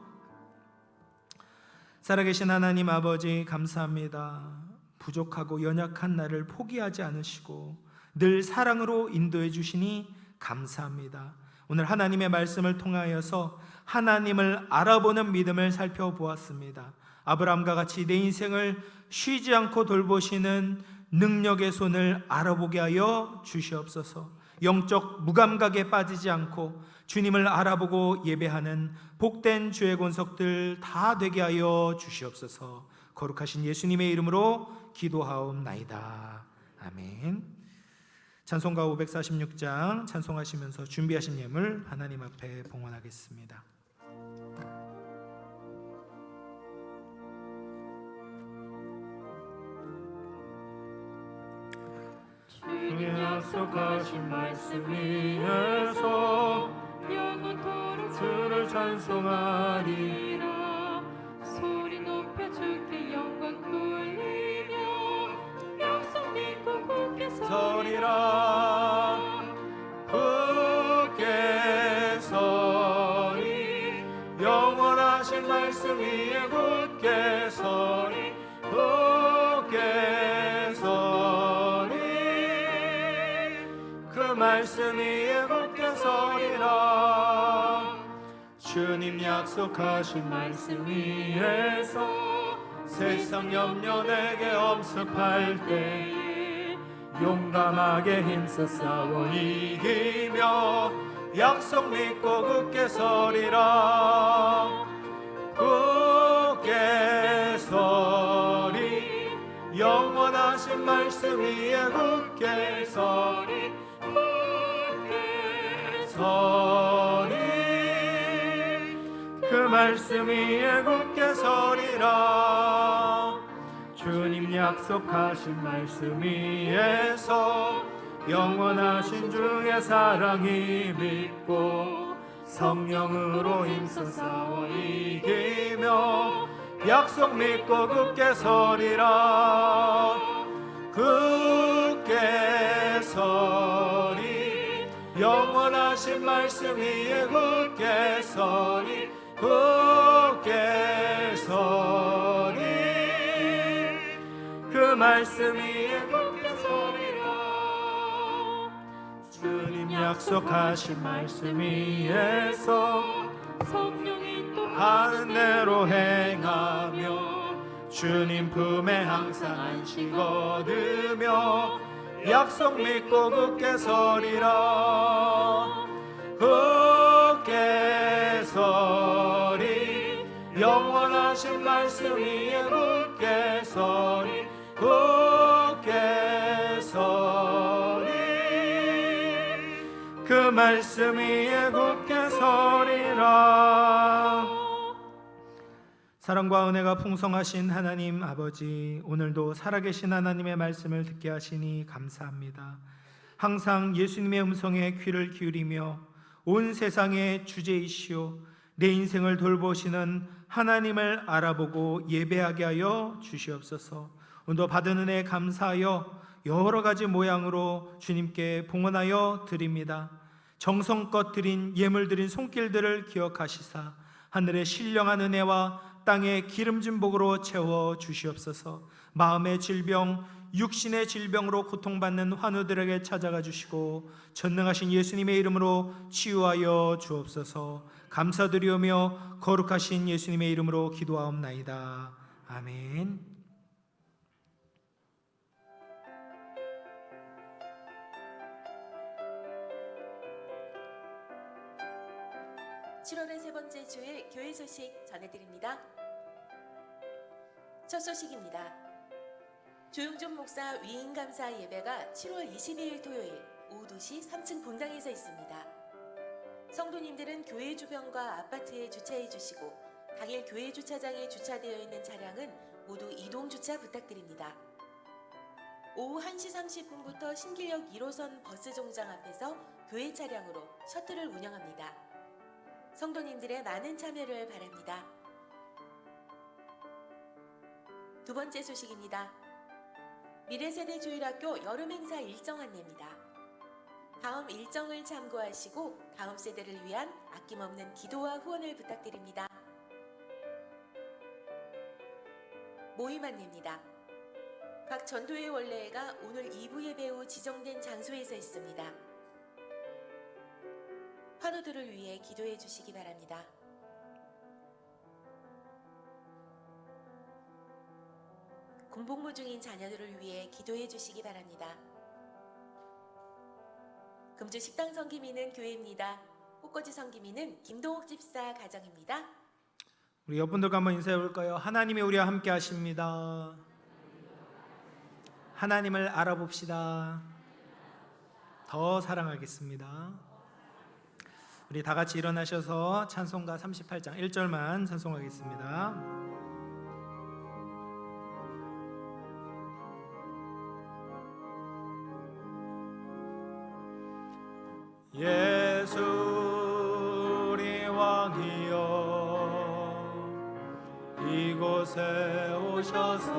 A: 살아계신 하나님 아버지, 감사합니다. 부족하고 연약한 나를 포기하지 않으시고 늘 사랑으로 인도해 주시니 감사합니다. 오늘 하나님의 말씀을 통하여서 하나님을 알아보는 믿음을 살펴보았습니다. 아브라함과 같이 내 인생을 쉬지 않고 돌보시는 능력의 손을 알아보게 하여 주시옵소서. 영적 무감각에 빠지지 않고 주님을 알아보고 예배하는 복된 주의 권속들 다 되게 하여 주시옵소서. 거룩하신 예수님의 이름으로 기도하옵나이다. 아멘. 찬송가 546장 찬송하시면서 준비하신 예물 하나님 앞에 봉헌하겠습니다.
C: 주님 약속하신 말씀 위에서 영원토록 주를 찬송하리라. 소리 높여 주께 영광 돌리며 약속 믿고 굳게
A: 서리라.
C: 굳게 서리. 영원하신 말씀 위에 굳게 서리. 굳게 서리. 그 말씀 위에 굳게 서리라. 주님 약속하신 말씀 위에서 세상 염려 내게 엄습할 때에 용감하게 힘써 싸워 이기며 약속 믿고 굳게 서리라. 굳게 서리. 영원하신 말씀 위에 굳게 서리. 굳게 서리. 그 말씀 위에 굳게 서리라. 주님 약속하신 말씀 위에서 영원하신 주의 사랑이 믿고 성령으로 힘써 싸워 이기며 약속 믿고 굳게 서리라. 굳게 서리. 영원하신 말씀 위에 굳게 서리. 굳게 서리. 그 말씀 위에 굳게 서리라. 주님 약속하신 말씀 위에서 성령이 또 하는 대로 행하며 주님 품에 항상 안식 얻으며 약속 믿고 굳게 서리라. 굳게 서리. 영원하신 말씀 위에 굳게 서리. 굳게 서리. 그 말씀 위에 굳게 서리라. 사랑과 은혜가 풍성하신 하나님 아버지, 오늘도 살아계신 하나님의 말씀을 듣게 하시니 감사합니다. 항상 예수님의 음성에 귀를 기울이며 온 세상의 주제이시오 내 인생을 돌보시는 하나님을 알아보고 예배하게 하여 주시옵소서. 오늘도 받은 은혜 감사하여 여러 가지 모양으로 주님께 봉헌하여 드립니다. 정성껏 드린 예물 드린 손길들을 기억하시사 하늘의 신령한 은혜와 땅의 기름진 복으로 채워 주시옵소서. 마음의 질병, 육신의 질병으로 고통받는 환우들에게 찾아가 주시고 전능하신 예수님의 이름으로 치유하여 주옵소서. 감사드리오며 거룩하신 예수님의 이름으로 기도하옵나이다. 아멘.
E: 7월의 세 번째 주일 교회 소식 전해드립니다. 첫 소식입니다. 조용준 목사 위임 감사 예배가 7월 22일 토요일 오후 2시 3층 본당에서 있습니다. 성도님들은 교회 주변과 아파트에 주차해 주시고 당일 교회 주차장에 주차되어 있는 차량은 모두 이동 주차 부탁드립니다. 오후 1시 30분부터 신길역 1호선 버스 정장 앞에서 교회 차량으로 셔틀을 운영합니다. 성도님들의 많은 참여를 바랍니다. 두 번째 소식입니다. 미래세대주일학교 여름행사 일정 안내입니다. 다음 일정을 참고하시고 다음 세대를 위한 아낌없는 기도와 후원을 부탁드립니다. 모임 안내입니다. 각 전도회 원례회가 오늘 2부 예배 후 지정된 장소에서 있습니다. 환우들을 위해 기도해 주시기 바랍니다. 군복무 중인 자녀들을 위해 기도해 주시기 바랍니다. 금주 식당 성기미는 교회입니다. 꽃꽂이 성기미는 김동욱 집사 가정입니다.
C: 우리 옆분들과 한번 인사해 볼까요? 하나님이 우리와 함께 하십니다. 하나님을 알아봅시다. 더 사랑하겠습니다. 우리 다 같이 일어나셔서 찬송가 38장 1절만 찬송하겠습니다. 예수 우리 왕이여 이곳에 오셔서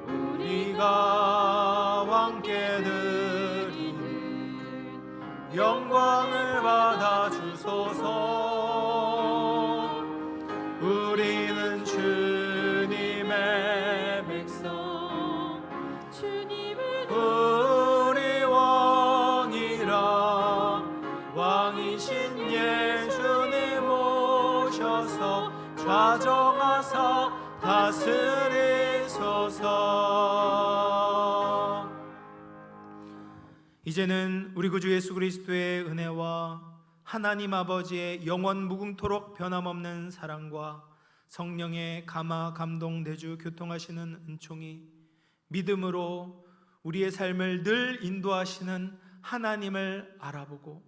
C: 우리가 왕께 드리는 영광을 받아 주소서. 우리는 주님의 백성 우리 왕이라 왕이신 예수님 오셔서 좌정하사 다스리소서. 이제는 우리 구주 예수 그리스도의 은혜와 하나님 아버지의 영원 무궁토록 변함없는 사랑과 성령의 감화 감동 내주 교통하시는 은총이 믿음으로 우리의 삶을 늘 인도하시는 하나님을 알아보고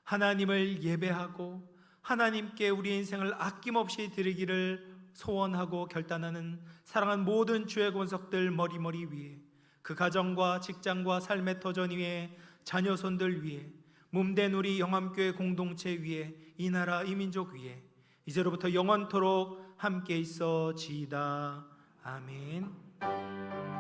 C: 하나님을 예배하고 하나님께 우리 인생을 아낌없이 드리기를 소원하고 결단하는 사랑하는 모든 주의 권속들 머리머리 위에, 그 가정과 직장과 삶의 터전 위에, 자녀손들 위에, 몸된 우리 영암교회 공동체 위에, 이 나라 이 민족 위에 이제로부터 영원토록 함께 있어지이다. 아멘.